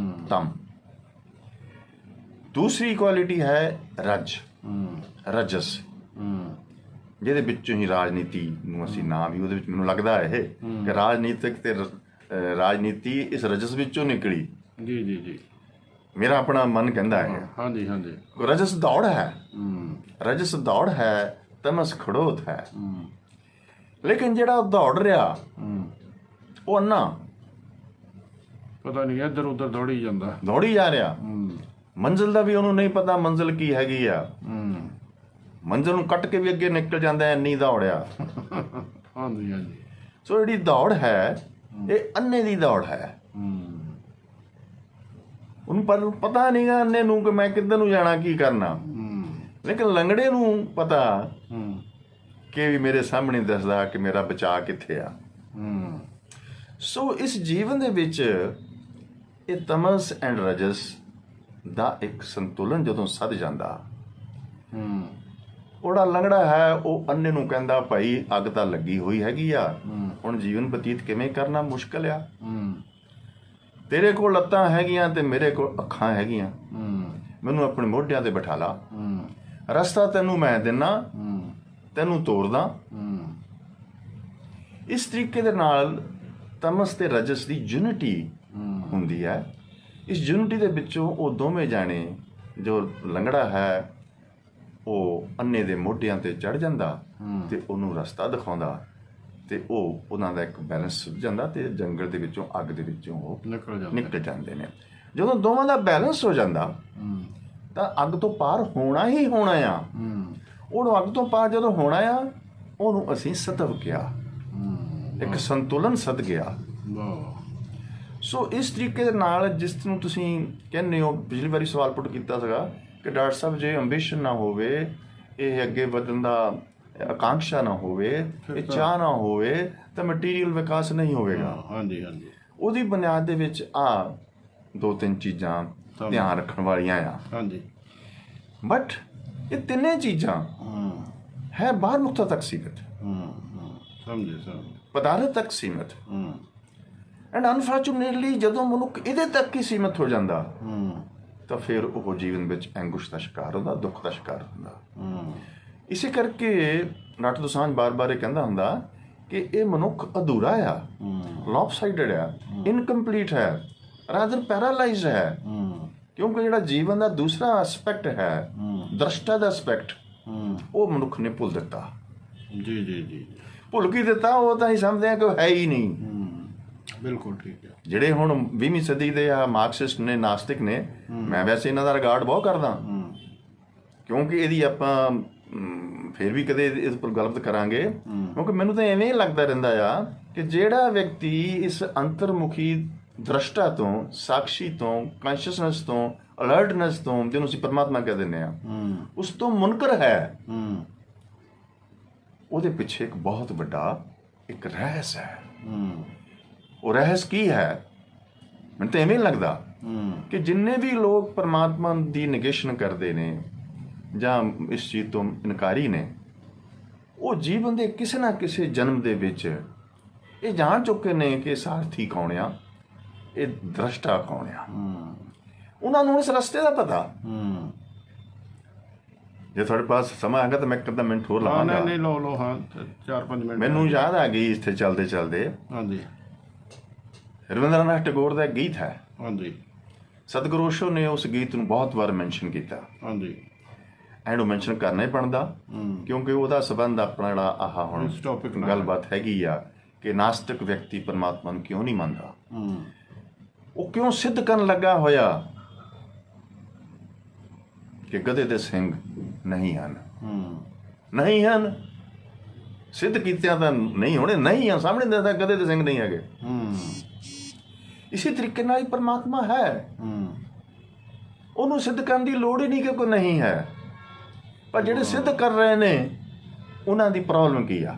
ਤਮ। ਦੂਸਰੀ ਕੁਆਲਿਟੀ ਹੈ ਰਜ, ਰਜਸ, ਜਿਹਦੇ ਵਿੱਚੋਂ ਹੀ ਰਾਜਨੀਤੀ ਨੂੰ ਅਸੀਂ ਨਾਮ ਵੀ ਉਹਦੇ ਵਿੱਚ ਮੈਨੂੰ ਲੱਗਦਾ ਇਹ ਕਿ ਰਾਜਨੀਤਿਕ ਤੇ ਰਾਜਨੀਤੀ ਇਸ ਰਜਸ ਵਿੱਚੋਂ ਨਿਕਲੀ। ਜੀ ਜੀ ਜੀ। ਮੇਰਾ ਆਪਣਾ ਮਨ ਕਹਿੰਦਾ ਹੈ। ਹਾਂਜੀ ਹਾਂਜੀ। ਰਜਸ ਦੌੜ ਹੈ, ਰਜਸ ਦੌੜ ਹੈ, ਤਮਸ ਖੜੋਤ ਹੈ। ਲੇਕਿਨ ਜਿਹੜਾ ਦੌੜ ਰਿਹਾ ਉਹ ਅੰਨਾ, ਪਤਾ ਨਹੀਂ ਇੱਧਰ ਉੱਧਰ ਦੌੜੀ ਜਾਂਦਾ, ਦੌੜੀ ਜਾ ਰਿਹਾ। ਮੰਜ਼ਿਲ ਦਾ ਵੀ ਉਹਨੂੰ ਨਹੀਂ ਪਤਾ ਮੰਜ਼ਿਲ ਕੀ ਹੈਗੀ ਆ। ਮੰਜ਼ਿਲ ਨੂੰ ਕੱਟ ਕੇ ਵੀ ਅੱਗੇ ਨਿਕਲ ਜਾਂਦਾ, ਇੰਨੀ ਦੌੜਿਆ। ਹਾਂਜੀ ਹਾਂਜੀ। ਸੋ ਜਿਹੜੀ ਦੌੜ ਹੈ ਇਹ ਅੰਨੇ ਦੀ ਦੌੜ ਹੈ। ਉਹਨੂੰ ਪਤਾ ਨਹੀਂਗਾ ਅੰਨੇ ਨੂੰ ਕਿ ਮੈਂ ਕਿੱਧਰ ਨੂੰ ਜਾਣਾ, ਕੀ ਕਰਨਾ। ਲੇਕਿਨ ਲੰਗੜੇ ਨੂੰ ਪਤਾ ਕਿ ਵੀ ਮੇਰੇ ਸਾਹਮਣੇ ਦੱਸਦਾ ਕਿ ਮੇਰਾ ਬਚਾਅ ਕਿੱਥੇ ਆ। ਸੋ ਇਸ ਜੀਵਨ ਦੇ ਵਿੱਚ ਇਹ ਤਮਸ ਐਂਡ ਰਜਸ ਦਾ ਇੱਕ ਸੰਤੁਲਨ ਜਦੋਂ ਸੱਧ ਜਾਂਦਾ, ਉਹਦਾ ਲੰਗੜਾ ਹੈ ਉਹ ਅੰਨੇ ਨੂੰ ਕਹਿੰਦਾ ਭਾਈ ਅੱਗ ਤਾਂ ਲੱਗੀ ਹੋਈ ਹੈਗੀ ਆ, ਹੁਣ ਜੀਵਨ ਬਤੀਤ ਕਿਵੇਂ ਕਰਨਾ ਮੁਸ਼ਕਲ ਆ। ਤੇਰੇ ਕੋਲ ਲੱਤਾਂ ਹੈਗੀਆਂ ਤੇ ਮੇਰੇ ਕੋਲ ਅੱਖਾਂ ਹੈਗੀਆਂ, ਮੈਨੂੰ ਆਪਣੇ ਮੋਢਿਆਂ ਤੇ ਬਿਠਾ ਲਾ, ਰਸਤਾ ਤੈਨੂੰ ਮੈਂ ਦਿੰਨਾ, ਤੈਨੂੰ ਤੋਰਦਾ। ਇਸ ਤਰੀਕੇ ਦੇ ਨਾਲ ਤਮਸ ਤੇ ਰਜਸ ਦੀ ਯੂਨਿਟੀ ਹੁੰਦੀ ਹੈ। ਇਸ ਯੂਨਿਟੀ ਦੇ ਵਿੱਚੋਂ ਉਹ ਦੋਵੇਂ ਜਾਣੇ, ਜੋ ਲੰਗੜਾ ਹੈ ਉਹ ਅੰਨੇ ਦੇ ਮੋਢਿਆਂ ਤੇ ਚੜ ਜਾਂਦਾ ਤੇ ਉਹਨੂੰ ਰਸਤਾ ਦਿਖਾਉਂਦਾ ਤੇ ਉਹ ਉਹਨਾਂ ਦਾ ਇੱਕ ਬੈਲੈਂਸ ਸੁੱਝ ਜਾਂਦਾ ਤੇ ਜੰਗਲ ਦੇ ਵਿੱਚੋਂ ਅੱਗ ਦੇ ਵਿੱਚੋਂ ਉਹ ਨਿਕਲ ਜਾਂਦੇ ਨੇ। ਜਦੋਂ ਦੋਵਾਂ ਦਾ ਬੈਲੈਂਸ ਹੋ ਜਾਂਦਾ ਤਾਂ ਅੱਗ ਤੋਂ ਪਾਰ ਹੋਣਾ ਹੀ ਹੋਣਾ ਆ। ਉਹਨੂੰ ਅੱਗ ਤੋਂ ਪਾਰ ਜਦੋਂ ਹੋਣਾ ਆ ਉਹਨੂੰ ਅਸੀਂ ਸਤਵ ਕਿਹਾ, ਇੱਕ ਸੰਤੁਲਨ ਸਦ ਗਿਆ। ਸੋ ਇਸ ਤਰੀਕੇ ਦੇ ਨਾਲ ਜਿਸ ਨੂੰ ਤੁਸੀਂ ਕਹਿੰਦੇ ਹੋ, ਪਿਛਲੀ ਵਾਰੀ ਸਵਾਲ ਪੁੱਟ ਕੀਤਾ ਸੀਗਾ ਕਿ ਡਾਕਟਰ ਸਾਹਿਬ ਜੇ ਅੰਬੀਸ਼ਨ ਨਾ ਹੋਵੇ, ਇਹ ਅੱਗੇ ਵਧਣ ਦਾ ਆਕਾਂक्षा ਨਾ ਹੋਵੇ, ਇਹ ਚਾਹ ਨਾ ਹੋਵੇ ਤਾਂ ਮਟੀਰੀਅਲ ਵਿਕਾਸ ਨਹੀਂ ਹੋਵੇਗਾ। ਹਾਂਜੀ ਹਾਂਜੀ, ਉਹਦੀ ਬੁਨਿਆਦ ਦੇ ਵਿੱਚ ਆ ਦੋ ਤਿੰਨ ਚੀਜ਼ਾਂ ਧਿਆਨ ਰੱਖਣ ਵਾਲੀਆਂ ਆ। ਹਾਂਜੀ, ਬਟ ਇਹ ਤਿੰਨੇ ਚੀਜ਼ਾਂ ਹੈ ਬਾਹਰ ਨੁਕਤਾ ਤੱਕ ਸੀਮਿਤ, ਸਮਝੇ, ਪਦਾਰਥ ਤੱਕ ਸੀਮਿਤ। ਐਂਡ ਅਨਫੋਰਚੂਨੇਟਲੀ ਜਦੋਂ ਮਨੁੱਖ ਇਹਦੇ ਤੱਕ ਹੀ ਸੀਮਿਤ ਹੋ ਜਾਂਦਾ ਤਾਂ ਫਿਰ ਉਹ ਜੀਵਨ ਵਿੱਚ ਐਂਗੁਸ਼ ਦਾ ਸ਼ਿਕਾਰ ਹੁੰਦਾ, ਦੁੱਖ ਦਾ ਸ਼ਿਕਾਰ ਹੁੰਦਾ। ਇਸੇ ਕਰਕੇ ਡਾਕਟਰ ਦੋਸਾਂਝ ਬਾਰ-ਬਾਰ ਇਹ ਕਹਿੰਦਾ ਹੁੰਦਾ ਕਿ ਇਹ ਮਨੁੱਖ ਅਧੂਰਾ ਆ, ਲੌਪਸਾਈਡਡ ਆ, ਇਨਕੰਪਲੀਟ ਹੈ, ਰਾਦਰ ਪੈਰਾਲਾਈਜ਼ਡ ਹੈ। ਕਿਉਂਕਿ ਜਿਹੜਾ ਜੀਵਨ ਦਾ ਦੂਸਰਾ ਐਸਪੈਕਟ ਹੈ, ਦ੍ਰਿਸ਼ਟਾ ਦਾ ਐਸਪੈਕਟ, ਉਹ ਮਨੁੱਖ ਨੇ ਭੁੱਲ ਦਿੱਤਾ। ਜੀ ਜੀ ਜੀ, ਭੁੱਲ ਕੀ ਦਿੱਤਾ? ਉਹ ਤਾਂ ਹੀ ਸਮਝਦੇ ਆ ਕਿ ਉਹ ਹੈ ਹੀ ਨਹੀਂ। ਬਿਲਕੁਲ ਠੀਕ ਹੈ। ਜਿਹੜੇ ਹੁਣ 20ਵੀਂ ਸਦੀ ਦੇ ਆ ਮਾਰਕਸਿਸਟ ਨੇ, ਨਾਸਤਿਕ ਨੇ, ਮੈਂ ਵੈਸੇ ਇਹਨਾਂ ਦਾ ਰਿਗਾਰਡ ਬਹੁਤ ਕਰਦਾ, ਕਿਉਂਕਿ ਇਹਦੀ ਆਪਾਂ ਫਿਰ ਵੀ ਕਦੇ ਇਸ ਪਰ ਗੱਲਬਾਤ ਕਰਾਂਗੇ। ਕਿਉਂਕਿ ਮੈਨੂੰ ਤਾਂ ਐਵੇਂ ਲੱਗਦਾ ਰਹਿੰਦਾ ਆ ਕਿ ਜਿਹੜਾ ਵਿਅਕਤੀ ਇਸ ਅੰਤਰਮੁਖੀ ਦ੍ਰਿਸ਼ਟਾ ਤੋਂ, ਸਾਖਸ਼ੀ ਤੋਂ, ਕੌਨਸ਼ੀਅਸਨੈਸ ਤੋਂ, ਅਲਰਟਨੈਸ ਤੋਂ, ਜਿਹਨੂੰ ਅਸੀਂ ਪਰਮਾਤਮਾ ਕਹਿ ਦਿੰਦੇ ਆ, ਉਸ ਤੋਂ ਮੁਨਕਰ ਹੈ, ਉਹਦੇ ਪਿੱਛੇ ਇੱਕ ਬਹੁਤ ਵੱਡਾ ਇੱਕ ਰਹੱਸ ਹੈ। ਉਹ ਰਹੱਸ ਕੀ ਹੈ? ਮੈਨੂੰ ਤਾਂ ਐਵੇਂ ਲੱਗਦਾ ਕਿ ਜਿੰਨੇ ਵੀ ਲੋਕ ਪਰਮਾਤਮਾ ਦੀ ਨਿਗੇਸ਼ਨ ਕਰਦੇ ਨੇ ਜਾਂ ਇਸ ਚੀਜ਼ ਤੋਂ ਇਨਕਾਰੀ ਨੇ, ਉਹ ਜੀਵਨ ਦੇ ਕਿਸੇ ਨਾ ਕਿਸੇ ਜਨਮ ਦੇ ਵਿੱਚ ਇਹ ਜਾਣ ਚੁੱਕੇ ਨੇ ਕਿ ਸਾਰਥੀ ਕੌਣ ਆ, ਇਹ ਦ੍ਰਿਸ਼ਟਾ ਕੌਣ ਆ। ਉਹਨਾਂ ਨੂੰ ਇਸ ਰਸਤੇ ਦਾ ਪਤਾ। ਜੇ ਤੁਹਾਡੇ ਪਾਸ ਸਮਾਂ ਹੈਗਾ ਤਾਂ ਮੈਂ ਇੱਕ ਅੱਧਾ ਮਿੰਟ ਹੋਰ ਲਵਾਂਗਾ। ਨਹੀਂ ਲਓ, ਹਾਂ 4-5 ਮਿੰਟ। ਮੈਨੂੰ ਯਾਦ ਆ ਗਈ ਇੱਥੇ ਚੱਲਦੇ ਚੱਲਦੇ, ਹਾਂਜੀ, ਰਵਿੰਦਰਨਾਥ ਟੈਗੋਰ ਦਾ ਗੀਤ ਹੈ, ਹਾਂਜੀ, ਸਤਿਗੁਰੂ ਓਸ਼ੋ ਨੇ ਉਸ ਗੀਤ ਨੂੰ ਬਹੁਤ ਵਾਰ ਮੈਂਸ਼ਨ ਕੀਤਾ, ਹਾਂਜੀ, ਐਂਡ ਉਹ ਮੈਂਸ਼ਨ ਕਰਨਾ ਹੀ ਬਣਦਾ ਕਿਉਂਕਿ ਉਹਦਾ ਸਬੰਧ ਆਪਣਾ ਜਿਹੜਾ ਆਹ ਹੁਣ ਗੱਲਬਾਤ ਹੈਗੀ ਆ ਕਿ ਨਾਸਤਿਕ ਵਿਅਕਤੀ ਪਰਮਾਤਮਾ ਨੂੰ ਕਿਉਂ ਨਹੀਂ ਮੰਨਦਾ, ਉਹ ਕਿਉਂ ਸਿੱਧ ਕਰਨ ਲੱਗਾ ਹੋਇਆ ਕਿ ਗਧੇ ਦੇ ਸਿੰਘ ਨਹੀਂ ਹਨ। ਨਹੀਂ ਹਨ, ਸਿੱਧ ਕੀਤਿਆਂ ਤਾਂ ਨਹੀਂ ਹੋਣੇ, ਨਹੀਂ ਆ, ਸਾਹਮਣੇ ਦੇਖਦਾ ਗਧੇ ਦੇ ਸਿੰਘ ਨਹੀਂ ਹੈਗੇ। ਇਸੇ ਤਰੀਕੇ ਨਾਲ ਹੀ ਪਰਮਾਤਮਾ ਹੈ, ਉਹਨੂੰ ਸਿੱਧ ਕਰਨ ਦੀ ਲੋੜ ਹੀ ਨਹੀਂ ਕਿ ਕੋਈ ਨਹੀਂ ਹੈ। ਪਰ ਜਿਹੜੇ ਸਿੱਧ ਕਰ ਰਹੇ ਨੇ ਉਹਨਾਂ ਦੀ ਪ੍ਰੋਬਲਮ ਕੀ ਆ?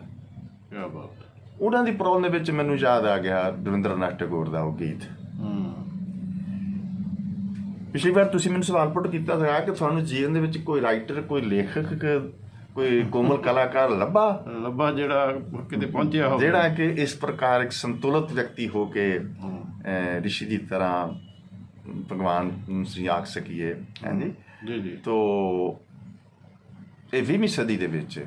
ਉਹਨਾਂ ਦੀ ਪ੍ਰੋਬਲਮ ਦੇ ਵਿੱਚ ਮੈਨੂੰ ਯਾਦ ਆ ਗਿਆ ਰਵਿੰਦਰਨਾਥ ਟੈਗੋਰ ਦਾ ਉਹ ਗੀਤ। ਪਿਛਲੀ ਵਾਰ ਤੁਸੀਂ ਮੈਨੂੰ ਸਵਾਲ ਪੁੱਟ ਕੀਤਾ ਸੀਗਾ ਕਿ ਤੁਹਾਨੂੰ ਜੀਵਨ ਦੇ ਵਿੱਚ ਕੋਈ ਰਾਈਟਰ, ਕੋਈ ਲੇਖਕ, ਕੋਈ ਕੋਮਲ ਕਲਾਕਾਰ ਲੱਭਾ ਜਿਹੜਾ ਕਿਤੇ ਪਹੁੰਚਿਆ ਹੋਵੇ, ਜਿਹੜਾ ਕਿ ਇਸ ਪ੍ਰਕਾਰ ਇੱਕ ਸੰਤੁਲਿਤ ਵਿਅਕਤੀ ਹੋ ਕੇ ਰਿਸ਼ੀ ਦੀ ਤਰ੍ਹਾਂ ਭਗਵਾਨ ਨੂੰ ਅਸੀਂ ਆਖ ਸਕੀਏ। ਹਾਂਜੀ ਜੀ ਜੀ। ਤੋ ਇਹ 20ਵੀਂ ਸਦੀ ਦੇ ਵਿੱਚ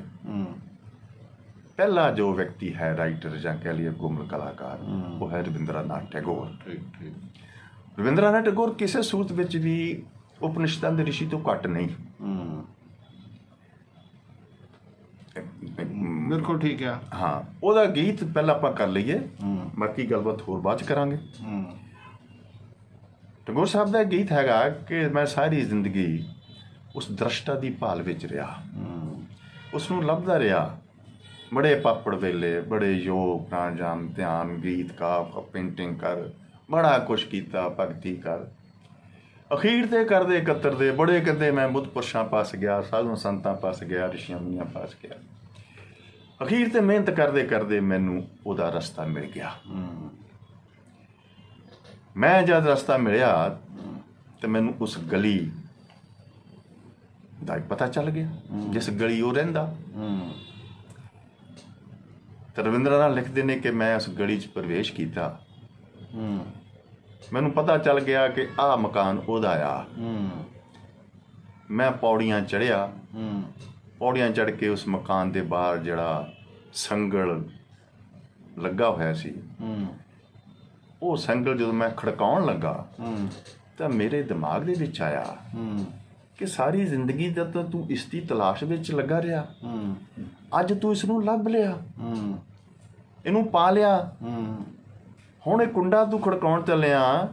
ਪਹਿਲਾ ਜੋ ਵਿਅਕਤੀ ਹੈ ਰਾਈਟਰ ਜਾਂ ਕਹਿ ਲਈਏ ਕੋਮਲ ਕਲਾਕਾਰ, ਉਹ ਹੈ ਰਵਿੰਦਰਨਾਥ ਟੈਗੋਰ। ਰਵਿੰਦਰਨਾਥ ਟੈਗੋਰ ਕਿਸੇ ਸੂਰਤ ਵਿੱਚ ਵੀ ਉਪਨਿਸ਼ਦਾਂ ਦੇ ਰਿਸ਼ੀ ਤੋਂ ਘੱਟ ਨਹੀਂ। ਬਿਲਕੁਲ ਠੀਕ ਆ। ਹਾਂ, ਉਹਦਾ ਗੀਤ ਪਹਿਲਾਂ ਆਪਾਂ ਕਰ ਲਈਏ, ਬਾਕੀ ਗੱਲਬਾਤ ਹੋਰ ਬਾਅਦ ਚ ਕਰਾਂਗੇ। ਟੈਗੋਰ ਸਾਹਿਬ ਦਾ ਗੀਤ ਹੈਗਾ ਕਿ ਮੈਂ ਸਾਰੀ ਜ਼ਿੰਦਗੀ ਉਸ ਦ੍ਰਿਸ਼ਟਾ ਦੀ ਭਾਲ ਵਿੱਚ ਰਿਹਾ, ਉਸ ਨੂੰ ਲੱਭਦਾ ਰਿਹਾ। ਬੜੇ ਪਾਪੜ ਵੇਲੇ, ਬੜੇ ਯੋਗ, ਪ੍ਰਾਣਾਯਾਮ, ਧਿਆਨ, ਗੀਤ ਗਾ, ਪੇਂਟਿੰਗ ਕਰ, ਬੜਾ ਕੁਛ ਕੀਤਾ, ਭਗਤੀ ਕਰ। ਅਖੀਰ ਤੇ ਕਰਦੇ ਕਤਰਦੇ ਬੜੇ ਕਹਿੰਦੇ ਮੈਂ ਬੁੱਧ ਪੁਰਸ਼ਾਂ ਪਾਸ ਗਿਆ, ਸਾਧੂ ਸੰਤਾਂ ਪਾਸ ਗਿਆ, ਰਿਸ਼ੀਆਂ ਮੁਨੀਆਂ ਪਾਸ ਗਿਆ। ਅਖੀਰ ਤੇ ਮਿਹਨਤ ਕਰਦੇ ਕਰਦੇ ਮੈਨੂੰ ਉਹਦਾ ਰਸਤਾ ਮਿਲ ਗਿਆ। ਮੈਂ ਜਦ ਰਸਤਾ ਮਿਲਿਆ ਤੇ ਮੈਨੂੰ ਉਸ ਗਲੀ ਦਾ ਪਤਾ ਚੱਲ ਗਿਆ ਜਿਸ ਗਲੀ ਉਹ ਰਹਿੰਦਾ। ਤੇ ਰਵਿੰਦਰਨਾਥ ਲਿਖਦੇ ਨੇ ਕਿ ਮੈਂ ਉਸ ਗਲੀ 'ਚ ਪ੍ਰਵੇਸ਼ ਕੀਤਾ, ਮੈਨੂੰ ਪਤਾ ਚੱਲ ਗਿਆ ਕਿ ਆਹ ਮਕਾਨ ਉਹਦਾ ਆ। ਮੈਂ ਪੌੜੀਆਂ ਚੜ੍ਹਿਆ, ਪੌੜੀਆਂ ਚੜ੍ਹ ਕੇ ਉਸ ਮਕਾਨ ਦੇ ਬਾਹਰ ਜਿਹੜਾ ਸੰਗਲ ਲੱਗਾ ਹੋਇਆ ਸੀ, ਉਹ ਸੰਗਲ ਜਦੋਂ ਮੈਂ ਖੜਕਾਉਣ ਲੱਗਾ ਤਾਂ ਮੇਰੇ ਦਿਮਾਗ ਦੇ ਵਿੱਚ ਆਇਆ ਕਿ ਸਾਰੀ ਜ਼ਿੰਦਗੀ ਦਾ ਤਾਂ ਤੂੰ ਇਸ ਦੀ ਤਲਾਸ਼ ਵਿੱਚ ਲੱਗਾ ਰਿਹਾ, ਅੱਜ ਤੂੰ ਇਸ ਨੂੰ ਲੱਭ ਲਿਆ। ਇਹਨੂੰ ਪਾ ਲਿਆ। ਹੂੰ ਹੁਣ ਇਹ ਕੁੰਡਾ ਤੂੰ ਖੜਕਾਉਣ ਚੱਲਿਆ,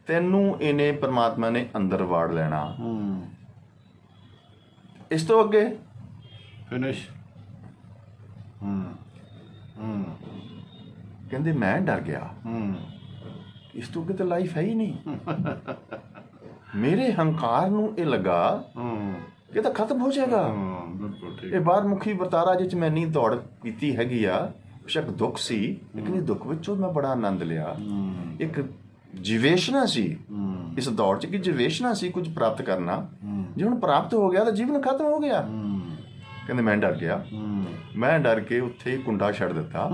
ਤੈਨੂੰ ਇਹਨੇ ਪਰਮਾਤਮਾ ਨੇ ਅੰਦਰ ਵਾੜ ਲੈਣਾ। ਹੂੰ ਇਸ ਤੋਂ ਅੱਗੇ ਫਿਨਿਸ਼। ਹੂੰ ਹੂੰ ਕਹਿੰਦੇ ਮੈਂ ਡਰ ਗਿਆ, ਹੂੰ ਇਸ ਤੋਂ ਅੱਗੇ ਤਾਂ ਲਾਈਫ ਹੈ ਹੀ ਨਹੀਂ। ਮੇਰੇ ਹੰਕਾਰ ਨੂੰ ਇਹ ਲੱਗਾ ਹੂੰ ਇਹ ਤਾਂ ਖਤਮ ਹੋ ਜਾਏਗਾ। ਹਾਂ ਬਿਲਕੁਲ ਠੀਕ। ਇਹ ਬਾਹਰ ਮੁਖੀ ਵਰਤਾਰਾ ਜਿਹ 'ਚ ਮੈਂ ਨਹੀਂ ਦੌੜ ਕੀਤੀ ਹੈਗੀ ਆ, ਬੇਸ਼ੱਕ ਦੁੱਖ ਸੀ, ਲੇਕਿਨ ਇਹ ਦੁੱਖ ਵਿੱਚੋਂ ਮੈਂ ਬੜਾ ਆਨੰਦ ਲਿਆ। ਹੂੰ ਇੱਕ ਜਿਵੇਸ਼ਨਾ ਸੀ ਹੂੰ ਇਸ ਦੌੜ 'ਚ, ਕਿ ਜਿਵੇਸ਼ਨਾ ਸੀ ਕੁਝ ਪ੍ਰਾਪਤ ਕਰਨਾ। ਹੂੰ ਜੇ ਹੁਣ ਪ੍ਰਾਪਤ ਹੋ ਗਿਆ ਤਾਂ ਜੀਵਨ ਖਤਮ ਹੋ ਗਿਆ। ਹੂੰ ਕਹਿੰਦੇ ਮੈਂ ਡਰ ਗਿਆ। ਹੂੰ ਮੈਂ ਡਰ ਕੇ ਉੱਥੇ ਹੀ ਕੁੰਡਾ ਛੱਡ ਦਿੱਤਾ,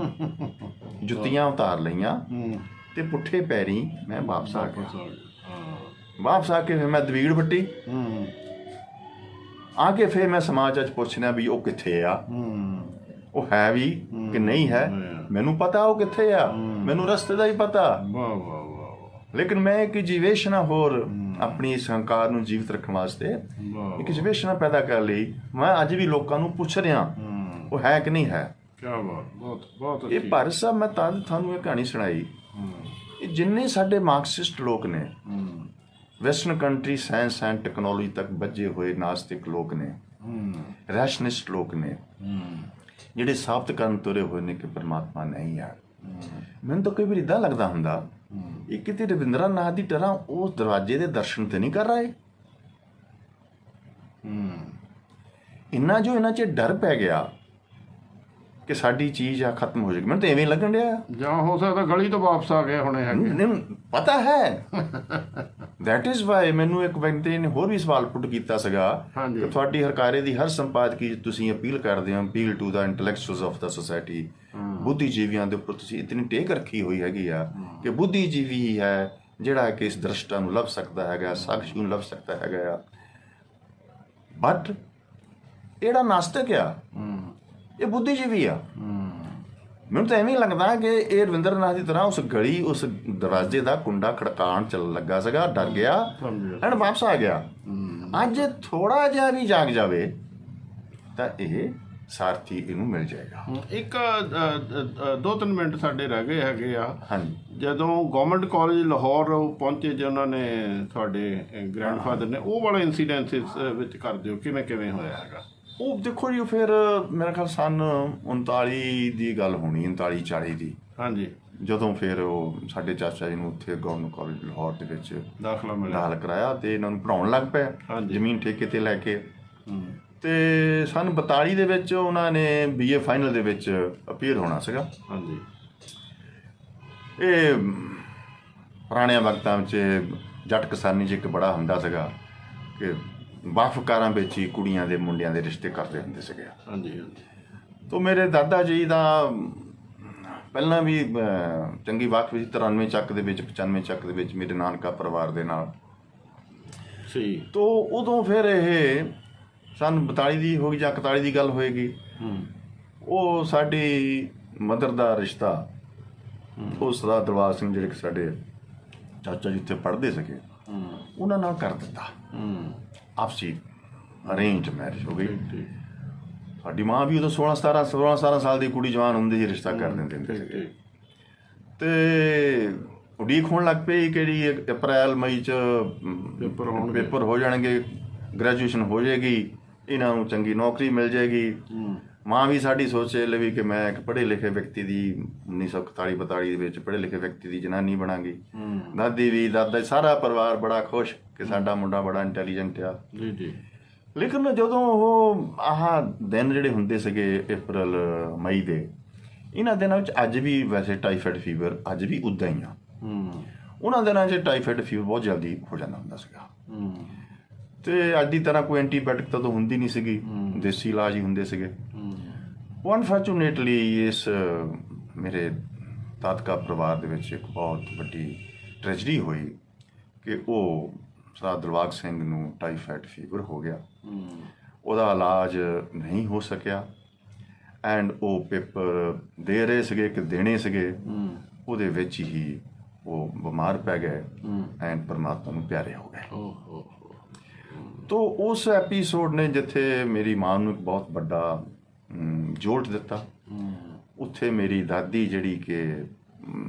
ਜੁੱਤੀਆਂ ਉਤਾਰ ਲਈਆਂ ਹੂੰ ਤੇ ਪੁੱਠੇ ਪੈਰੀਂ ਮੈਂ ਵਾਪਸ ਆ ਗਿਆ। ਹਾਂ ਵਾਪਸ ਆ ਕੇ ਫਿਰ ਮੈਂ ਦਵੀੜ ਵੱਟੀ। ਹੂੰ ਆ ਕੇ ਫਿਰ ਮੈਂ ਸਮਾਜ 'ਚ ਪੁੱਛਣਾ ਵੀ ਉਹ ਕਿੱਥੇ ਆ, ਹੂੰ ਉਹ ਹੈ ਵੀ ਕਿ ਨਹੀਂ ਹੈ। ਮੈਨੂੰ ਪਤਾ ਉਹ ਕਿੱਥੇ ਆ, ਮੈਨੂੰ ਰਸਤੇ ਦਾ ਹੀ ਪਤਾ। ਵਾਹ ਵਾਹ ਵਾਹ ਲੇਕਿਨ ਮੈਂ ਇੱਕ ਜਿਵੇਸ਼ਨਾ ਹੋਰ ਆਪਣੀ ਇਸ ਹੰਕਾਰ ਨੂੰ ਜੀਵਤ ਰੱਖਣ ਵਾਸਤੇ ਵਾਹ ਇੱਕ ਜਿਵੇਸ਼ਨਾ ਪੈਦਾ ਕਰ ਲਈ। ਮੈਂ ਅੱਜ ਵੀ ਲੋਕਾਂ ਨੂੰ ਪੁੱਛ ਰਿਹਾ ਹੂੰ ਉਹ ਹੈ ਕਿ ਨਹੀਂ ਹੈ। ਕੀ ਬਾਤ, ਬਹੁਤ ਬਹੁਤ ਇਹ ਅੱਛੀ। ਭਾਰਤ ਸਾਹਿਬ, ਮੈਂ ਤਾਂ ਤੁਹਾਨੂੰ ਇਹ ਕਹਾਣੀ ਸੁਣਾਈ। ਹੂੰ ਇਹ ਜਿੰਨੇ ਸਾਡੇ ਮਾਰਕਸਿਸਟ ਲੋਕ ਨੇ, ਹੂੰ western country science and technology ਤੱਕ ਬੱਝੇ ਹੋਏ ਨਾਸਤਿਕ ਲੋਕ ਨੇ, ਹੂੰ ਰੈਸ਼ਨਿਸਟ ਲੋਕ ਨੇ, ਹੂੰ ਜਿਹੜੇ ਸਾਬਤ ਕਰਨ ਤੁਰੇ ਹੋਏ ਨੇ ਕਿ ਪਰਮਾਤਮਾ ਨਹੀਂ ਹੈ। ਮੈਨੂੰ ਤਾਂ ਕਈ ਵਾਰ ਇਦਾਂ ਲੱਗਦਾ ਹੁੰਦਾ ਇਹ ਕਿਤੇ ਰਵਿੰਦਰਾ ਨਾਥ ਦੀ ਤਰ੍ਹਾਂ ਉਸ ਦਰਵਾਜ਼ੇ ਦੇ ਦਰਸ਼ਨ ਤੇ ਨਹੀਂ ਕਰ ਰਹੇ। ਹੂੰ ਇੰਨਾ ਜੋ ਇਹਨਾਂ 'ਚ ਡਰ ਪੈ ਗਿਆ ਕਿ ਸਾਡੀ ਚੀਜ਼ ਆ ਖਤਮ ਹੋ ਜਾਏਗੀ, ਮੈਨੂੰ ਤਾਂ ਐਵੇਂ ਲੱਗਣ ਡਿਆ। ਜਾਂ ਹੋ ਸਕਦਾ ਗਲੀ ਤੋਂ ਵਾਪਸ ਆ ਗਏ ਹੋਣੇ ਹੈਗੇ। ਨਹੀਂ, ਪਤਾ ਹੈ ਦੈਟ ਇਜ਼ ਵਾਈ ਮੈਨੂੰ ਇੱਕ ਵਿਅਕਤੀ ਨੇ ਹੋਰ ਵੀ ਸਵਾਲ ਪੁੱਟ ਕੀਤਾ ਸੀਗਾ ਹਾਂਜੀ। ਕਿ ਤੁਹਾਡੀ ਹਰਕਾਰੇ ਦੀ ਹਰ ਸੰਪਾਦਕੀ ਤੁਸੀਂ ਅਪੀਲ ਕਰਦੇ ਹੋ, appeal to the intellectuals of the society, ਬੁੱਧੀਜੀਵੀਆਂ ਦੇ ਉੱਪਰ ਤੁਸੀਂ ਇਤਨੀ ਟੇਕ ਰੱਖੀ ਹੋਈ ਹੈਗੀ ਆ ਕਿ ਬੁੱਧੀਜੀਵੀ ਹੀ ਹੈ ਜਿਹੜਾ ਕਿ ਇਸ ਦ੍ਰਿਸ਼ਟਾ ਨੂੰ ਲੱਭ ਸਕਦਾ ਹੈਗਾ, ਸਾਖੀ ਨੂੰ ਲੱਭ ਸਕਦਾ ਹੈਗਾ ਆ। ਬਟ ਜਿਹੜਾ ਨਾਸਤਿਕ ਆ ਇਹ ਬੁੱਧੀਜੀਵੀ ਆ। ਮੈਨੂੰ ਤਾਂ ਐਵੇਂ ਲੱਗਦਾ ਕਿ ਇਹ ਰਵਿੰਦਰ ਨਾਥ ਦੀ ਤਰ੍ਹਾਂ ਉਸ ਗਲੀ, ਉਸ ਦਰਵਾਜ਼ੇ ਦਾ ਕੁੰਡਾ ਖੜਕਾਉਣ ਚੱਲ ਲੱਗਾ ਸੀਗਾ, ਡਰ ਗਿਆ ਐਂਡ ਵਾਪਸ ਆ ਗਿਆ। ਅੱਜ ਥੋੜਾ ਜਿਹਾ ਵੀ ਜਾਗ ਜਾਵੇ ਤਾਂ ਇਹ ਸਾਰਥੀ ਇਹਨੂੰ ਮਿਲ ਜਾਏਗਾ। ਇੱਕ 2-3 ਮਿੰਟ ਸਾਡੇ ਰਹਿ ਗਏ ਹੈਗੇ ਆ। ਹਾਂਜੀ, ਜਦੋਂ ਗਵਰਨਮੈਂਟ ਕਾਲਜ ਲਾਹੌਰ ਪਹੁੰਚੇ ਜਿਨ੍ਹਾਂ ਨੇ ਤੁਹਾਡੇ ਗ੍ਰੈਂਡਫਾਦਰ ਨੇ, ਉਹ ਵਾਲਾ ਇਨਸੀਡੈਂਸ ਵਿੱਚ ਕਰ ਦਿਓ ਕਿਵੇਂ ਕਿਵੇਂ ਹੋਇਆ ਹੈਗਾ। ਉਹ ਦੇਖੋ ਜੀ, ਫਿਰ ਮੇਰਾ ਖਿਆਲ ਸਨ 39 ਦੀ ਗੱਲ ਹੋਣੀ, 39-40 ਦੀ, ਹਾਂਜੀ, ਜਦੋਂ ਫਿਰ ਉਹ ਸਾਡੇ ਚਾਚਾ ਜੀ ਨੂੰ ਉੱਥੇ ਗਵਰਨਮੈਂਟ ਕਾਲਜ ਲਾਹੌਰ ਦੇ ਵਿੱਚ ਦਾਖਲਾ ਮਿਲਿਆ। ਦਾਖਲ ਕਰਾਇਆ ਤੇ ਇਹਨਾਂ ਨੂੰ ਪੜ੍ਹਾਉਣ ਲੱਗ ਪਏ, ਹਾਂਜੀ। ਜ਼ਮੀਨ ਠੇਕੇ ਤੇ ਲੈ ਕੇ। ਹੂੰ ਤੇ ਸਨ 42 ਦੇ ਵਿੱਚ ਉਹਨਾਂ ਨੇ BA ਫਾਈਨਲ ਦੇ ਵਿੱਚ ਅਪੀਅਰ ਹੋਣਾ ਸੀਗਾ। ਹਾਂਜੀ। ਇਹ ਪੁਰਾਣਿਆਂ ਵਕਤਾਂ ਵਿੱਚ ਜੱਟ ਕਿਸਾਨੀ 'ਚ ਇੱਕ ਬੜਾ ਹੁੰਦਾ ਸੀਗਾ ਕਿ ਵਾਫਕਾਰਾਂ ਵਿੱਚ ਹੀ ਕੁੜੀਆਂ ਦੇ ਮੁੰਡਿਆਂ ਦੇ ਰਿਸ਼ਤੇ ਕਰਦੇ ਹੁੰਦੇ ਸੀਗੇ। ਹਾਂਜੀ ਹਾਂਜੀ। ਤੋ ਮੇਰੇ ਦਾਦਾ ਜੀ ਦਾ ਪਹਿਲਾਂ ਵੀ ਚੰਗੀ ਵਾਕ ਵੀ 93 ਚੱਕ ਦੇ ਵਿੱਚ, 95 ਚੱਕ ਦੇ ਵਿੱਚ ਮੇਰੇ ਨਾਨਕਾ ਪਰਿਵਾਰ ਦੇ ਨਾਲ ਸਹੀ। ਤੋ ਉਦੋਂ ਫਿਰ ਇਹ ਸਨ 42 ਦੀ ਹੋ ਗਈ ਜਾਂ 41 ਦੀ ਗੱਲ ਹੋਏਗੀ। ਉਹ ਸਾਡੀ ਮਦਰ ਦਾ ਰਿਸ਼ਤਾ ਉਹ ਸਰਦਾਰ ਦਰਬਾਰ ਸਿੰਘ ਜਿਹੜੇ ਕਿ ਸਾਡੇ ਚਾਚਾ ਜੀ ਉੱਥੇ ਪੜ੍ਹਦੇ ਸੀਗੇ ਉਹਨਾਂ ਨਾਲ ਕਰ ਦਿੱਤਾ। ਆਪਸੀ ਅਰੇਂਜ ਮੈਰਿਜ ਹੋ ਗਈ। ਸਾਡੀ ਮਾਂ ਵੀ ਉਦੋਂ 16-17 ਸਾਲ ਦੀ ਕੁੜੀ ਜਵਾਨ ਹੁੰਦੀ ਸੀ, ਰਿਸ਼ਤਾ ਕਰ ਦਿੰਦੇ ਸੀਗੇ। ਤੇ ਉਡੀਕ ਹੋਣ ਲੱਗ ਪਈ ਕਿ ਜੀ ਅਪ੍ਰੈਲ ਮਈ 'ਚ ਪੇਪਰ ਹੋ ਜਾਣਗੇ, ਗ੍ਰੈਜੂਏਸ਼ਨ ਹੋ ਜਾਏਗੀ, ਇਹਨਾਂ ਨੂੰ ਚੰਗੀ ਨੌਕਰੀ ਮਿਲ ਜਾਏਗੀ। ਮਾਂ ਵੀ ਸਾਡੀ ਸੋਚੇ ਲਵੀ ਕਿ ਮੈਂ ਇੱਕ ਪੜ੍ਹੇ ਲਿਖੇ ਵਿਅਕਤੀ ਦੀ 1941-42 ਦੇ ਵਿੱਚ ਪੜ੍ਹੇ ਲਿਖੇ ਵਿਅਕਤੀ ਦੀ ਜਨਾਨੀ ਬਣਾਂਗੀ। ਦਾਦੀ ਵੀ, ਦਾਦਾ, ਸਾਰਾ ਪਰਿਵਾਰ ਬੜਾ ਖੁਸ਼ ਕਿ ਸਾਡਾ ਮੁੰਡਾ ਬੜਾ ਇੰਟੈਲੀਜੈਂਟ ਆ। ਜੀ ਜੀ। ਲੇਕਿਨ ਜਦੋਂ ਉਹ ਆਹ ਦਿਨ ਜਿਹੜੇ ਹੁੰਦੇ ਸੀਗੇ ਅਪ੍ਰੈਲ ਮਈ ਦੇ, ਇਹਨਾਂ ਦਿਨਾਂ ਵਿੱਚ ਅੱਜ ਵੀ ਵੈਸੇ ਟਾਈਫਾਇਡ ਫੀਵਰ ਅੱਜ ਵੀ ਉੱਦਾਂ ਹੀ ਆ। ਉਹਨਾਂ ਦਿਨਾਂ 'ਚ ਟਾਈਫਾਇਡ ਫੀਵਰ ਬਹੁਤ ਜਲਦੀ ਹੋ ਜਾਂਦਾ ਹੁੰਦਾ ਸੀਗਾ। ਤੇ ਅੱਜ ਦੀ ਤਰ੍ਹਾਂ ਕੋਈ ਐਂਟੀਬਾਇਓਟਿਕ ਤਾਂ ਹੁੰਦੀ ਨਹੀਂ ਸੀਗੀ, ਦੇਸੀ ਇਲਾਜ ਹੀ ਹੁੰਦੇ ਸੀਗੇ। ਅਨਫੋਰਚੂਨੇਟਲੀ ਇਸ ਮੇਰੇ ਤਾਤਕਾ ਪਰਿਵਾਰ ਦੇ ਵਿੱਚ ਇੱਕ ਬਹੁਤ ਵੱਡੀ ਟ੍ਰੈਜਡੀ ਹੋਈ ਕਿ ਉਹ ਸਰਦਾਰ ਦਿਲਬਾਗ ਸਿੰਘ ਨੂੰ ਟਾਈਫਾਇਡ ਫੀਵਰ ਹੋ ਗਿਆ। ਉਹਦਾ ਇਲਾਜ ਨਹੀਂ ਹੋ ਸਕਿਆ ਐਂਡ ਉਹ ਪੇਪਰ ਦੇ ਰਹੇ ਸੀਗੇ ਕਿ ਦੇਣੇ ਸੀਗੇ, ਉਹਦੇ ਵਿੱਚ ਹੀ ਉਹ ਬਿਮਾਰ ਪੈ ਗਏ ਐਂਡ ਪਰਮਾਤਮਾ ਨੂੰ ਪਿਆਰੇ ਹੋ ਗਏ। ਤੋ ਉਸ ਐਪੀਸੋਡ ਨੇ ਜਿੱਥੇ ਮੇਰੀ ਮਾਂ ਨੂੰ ਇੱਕ ਬਹੁਤ ਵੱਡਾ ਜੋਲਟ ਦਿੱਤਾ, ਉੱਥੇ ਮੇਰੀ ਦਾਦੀ ਜਿਹੜੀ ਕਿ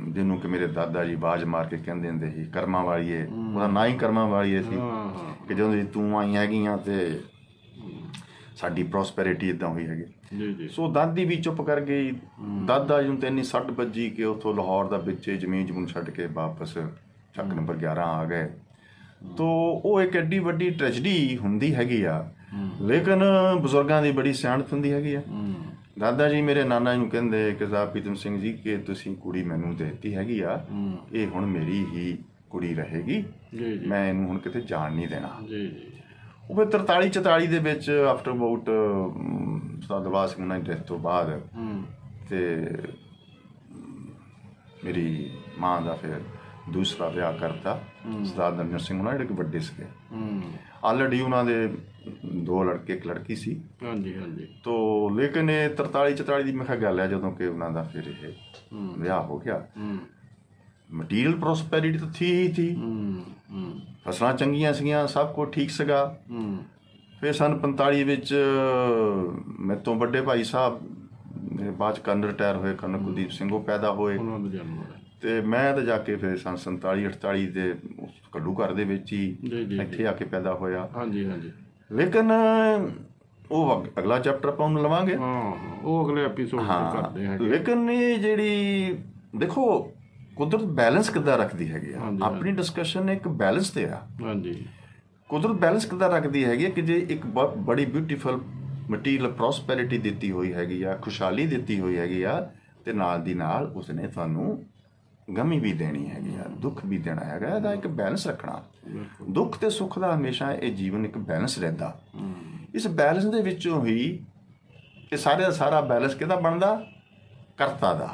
ਜਿਹਨੂੰ ਕਿ ਮੇਰੇ ਦਾਦਾ ਜੀ ਬਾਜ ਮਾਰ ਕੇ ਕਹਿੰਦੇ ਹੁੰਦੇ ਸੀ ਕਰਮਾਂ ਵਾਲੀਏ, ਉਹਦਾ ਨਾਂ ਹੀ ਕਰਮਾਂ ਵਾਲੀਏ ਸੀ ਕਿ ਜਦੋਂ ਦੀ ਤੂੰ ਆਈ ਹੈਗੀਆਂ ਤੇ ਸਾਡੀ ਪ੍ਰੋਸਪੈਰਿਟੀ ਇਦਾਂ ਹੋਈ ਹੈਗੀ। ਜੀ ਜੀ। ਸੋ ਦਾਦੀ ਵੀ ਚੁੱਪ ਕਰ ਗਈ। ਦਾਦਾ ਜੀ ਨੂੰ ਤਾਂ ਇੰਨੀ ਸੱਟ ਵੱਜੀ ਕਿ ਉੱਥੋਂ ਲਾਹੌਰ ਦਾ ਵਿੱਚੇ ਜ਼ਮੀਨ ਜਮੂਨ ਛੱਡ ਕੇ ਵਾਪਸ ਚੱਕ ਨੰਬਰ 11 ਆ ਗਏ। ਤੋ ਉਹ ਇੱਕ ਐਡੀ ਵੱਡੀ ਟ੍ਰੈਜਡੀ ਹੁੰਦੀ ਹੈਗੀ ਆ, ਲੇਕਿਨ ਬਜ਼ੁਰਗਾਂ ਦੀ ਬੜੀ ਸਿਆਣਪ ਹੁੰਦੀ ਹੈਗੀ ਆ। ਦਾਦਾ ਜੀ ਮੇਰੇ ਨਾਨਾ ਜੀ ਨੂੰ ਕਹਿੰਦੇ ਕਿ ਸਾਹਿਬ ਪ੍ਰੀਤਮ ਸਿੰਘ ਜੀ ਕਿ ਤੁਸੀਂ ਕੁੜੀ ਮੈਨੂੰ ਦੇ ਦਿੱਤੀ ਹੈਗੀ ਆ, ਇਹ ਹੁਣ ਮੇਰੀ ਹੀ ਕੁੜੀ ਰਹੇਗੀ, ਮੈਂ ਇਹਨੂੰ ਹੁਣ ਕਿਤੇ ਜਾਣ ਨਹੀਂ ਦੇਣਾ। ਉਹ ਫਿਰ 43-44 ਦੇ ਵਿੱਚ ਆਫਟਰ ਅਬਾਊਟ ਸਰਦਾਰ ਦਰਬਾਰ ਸਿੰਘ ਉਹਨਾਂ ਦੀ ਡੈਥ ਤੋਂ ਬਾਅਦ ਤੇ ਮੇਰੀ ਮਾਂ ਦਾ ਫਿਰ ਦੂਸਰਾ ਵਿਆਹ ਕਰਤਾ ਸਰਦਾਰ ਨਰਿੰਦਰ ਸਿੰਘ ਉਹਨਾਂ ਜਿਹੜੇ ਕਿ ਵੱਡੇ ਸੀਗੇ। ਆਲਰੇਡੀ ਉਹਨਾਂ ਦੇ 2 ਲੜਕੇ ਇੱਕ ਲੜਕੀ ਸੀ। ਹਾਂਜੀ ਹਾਂਜੀ। ਤੋ ਲੇਕਿਨ ਇਹ 43-44 ਦੀ ਮੈਂ ਕਿਹਾ ਗੱਲ ਹੈ ਜਦੋਂ ਕਿ ਉਹਨਾਂ ਦਾ ਫਿਰ ਇਹ ਵਿਆਹ ਹੋ ਗਿਆ। ਮਟੀਰੀਅਲ ਪ੍ਰੋਸਪੈਰਿਟੀ ਤਾਂ ਥੀ ਹੀ ਥੀ, ਫਸਲਾਂ ਚੰਗੀਆਂ ਸੀਗੀਆਂ, ਸਭ ਕੁਝ ਠੀਕ ਸੀਗਾ। ਫਿਰ ਸੰਨ 45 ਵਿੱਚ ਮੇਰੇ ਤੋਂ ਵੱਡੇ ਭਾਈ ਸਾਹਿਬ ਮੇਰੇ ਬਾਅਦ 'ਚ ਕਰਨ ਰਿਟਾਇਰ ਹੋਏ, ਕਰਨ ਕੁਲਦੀਪ ਸਿੰਘ, ਉਹ ਪੈਦਾ ਹੋਏ ਤੇ ਮੈਂ ਤਾਂ ਜਾ ਕੇ ਫਿਰ ਸੰਨ 47-48 ਦੇ ਕੱਡੂ ਘਰ ਦੇ ਵਿੱਚ ਹੀ ਇੱਥੇ ਆ ਕੇ ਪੈਦਾ ਹੋਇਆ। ਹਾਂਜੀ ਹਾਂਜੀ। ਲੇਕਿਨ ਉਹ ਅਗਲਾ ਚੈਪਟਰ ਆਪਾਂ ਉਹਨੂੰ ਲਵਾਂਗੇ, ਉਹ ਅਗਲੇ ਐਪੀਸੋਡ ਕਰਦੇ ਹਾਂ। ਲੇਕਿਨ ਇਹ ਜਿਹੜੀ ਦੇਖੋ ਕੁਦਰਤ ਬੈਲੈਂਸ ਕਿੱਦਾਂ ਰੱਖਦੀ ਹੈਗੀ ਆ, ਆਪਣੀ ਡਿਸਕਸ਼ਨ ਇੱਕ ਬੈਲੈਂਸ ਤੇ ਆ। ਹਾਂਜੀ। ਕੁਦਰਤ ਬੈਲੈਂਸ ਕਿੱਦਾਂ ਰੱਖਦੀ ਹੈਗੀ ਕਿ ਜੇ ਇੱਕ ਬੜੀ ਬਿਊਟੀਫੁਲ ਮਟੀਰੀਅਲ ਪ੍ਰੋਸਪੈਰਿਟੀ ਦਿੱਤੀ ਹੋਈ ਹੈਗੀ ਆ, ਖੁਸ਼ਹਾਲੀ ਦਿੱਤੀ ਹੋਈ ਹੈਗੀ ਆ, ਤੇ ਨਾਲ ਦੀ ਨਾਲ ਉਸਨੇ ਤੁਹਾਨੂੰ ਗਮੀ ਵੀ ਦੇਣੀ ਹੈਗੀ ਆ, ਦੁੱਖ ਵੀ ਦੇਣਾ ਹੈਗਾ। ਇਹਦਾ ਇੱਕ ਬੈਲੈਂਸ ਰੱਖਣਾ, ਦੁੱਖ ਤੇ ਸੁੱਖ ਦਾ ਹਮੇਸ਼ਾ ਇਹ ਜੀਵਨ ਇੱਕ ਬੈਲੈਂਸ ਰਹਿੰਦਾ। ਇਸ ਬੈਲੈਂਸ ਦੇ ਵਿੱਚੋਂ ਹੀ ਇਹ ਸਾਰੇ ਦਾ ਸਾਰਾ ਬੈਲੈਂਸ ਕਿਹਦਾ ਬਣਦਾ? ਕਰਤਾ ਦਾ,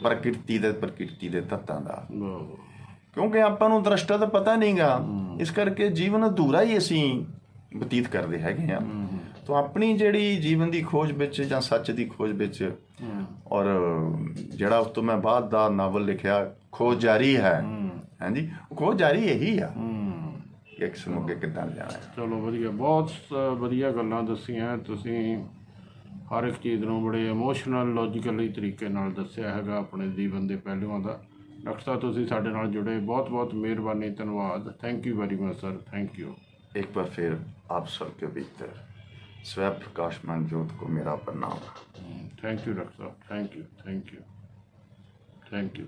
ਪ੍ਰਕਿਰਤੀ ਦੇ ਤੱਤਾਂ ਦਾ। ਕਿਉਂਕਿ ਆਪਾਂ ਨੂੰ ਦ੍ਰਿਸ਼ਟਾ ਤਾਂ ਪਤਾ ਨਹੀਂਗਾ, ਇਸ ਕਰਕੇ ਜੀਵਨ ਅਧੂਰਾ ਹੀ ਅਸੀਂ ਬਤੀਤ ਕਰਦੇ ਹੈਗੇ ਆ। ਤਾਂ ਆਪਣੀ ਜਿਹੜੀ ਜੀਵਨ ਦੀ ਖੋਜ ਵਿੱਚ ਜਾਂ ਸੱਚ ਦੀ ਖੋਜ ਵਿੱਚ, ਔਰ ਜਿਹੜਾ ਉਸ ਤੋਂ ਮੈਂ ਬਾਅਦ ਦਾ ਨਾਵਲ ਲਿਖਿਆ ਖੋਜ ਜਾਰੀ ਹੈ, ਹਾਂਜੀ, ਖੋਜ ਜਾਰੀ ਇਹੀ ਆ ਕਿ ਇੱਕ ਸਮੁੱਗੇ ਕਿੱਦਾਂ ਜਾਣਾ। ਚਲੋ ਵਧੀਆ, ਬਹੁਤ ਵਧੀਆ ਗੱਲਾਂ ਦੱਸੀਆਂ ਤੁਸੀਂ। ਹਰ ਇੱਕ ਚੀਜ਼ ਨੂੰ ਬੜੇ ਇਮੋਸ਼ਨਲ ਲੌਜੀਕਲੀ ਤਰੀਕੇ ਨਾਲ ਦੱਸਿਆ ਹੈਗਾ ਆਪਣੇ ਜੀਵਨ ਦੇ ਪਹਿਲੂਆਂ ਦਾ। ਡਾਕਟਰ ਸਾਹਿਬ ਤੁਸੀਂ ਸਾਡੇ ਨਾਲ ਜੁੜੇ, ਬਹੁਤ ਬਹੁਤ ਮਿਹਰਬਾਨੀ, ਧੰਨਵਾਦ। Thank you very much sir, thank you. एक बार फिर आप सबके भीतर स्वयं प्रकाशमान ज्योत को मेरा प्रणाम। थैंक यू डॉक्टर साहब, thank you, thank you, thank you.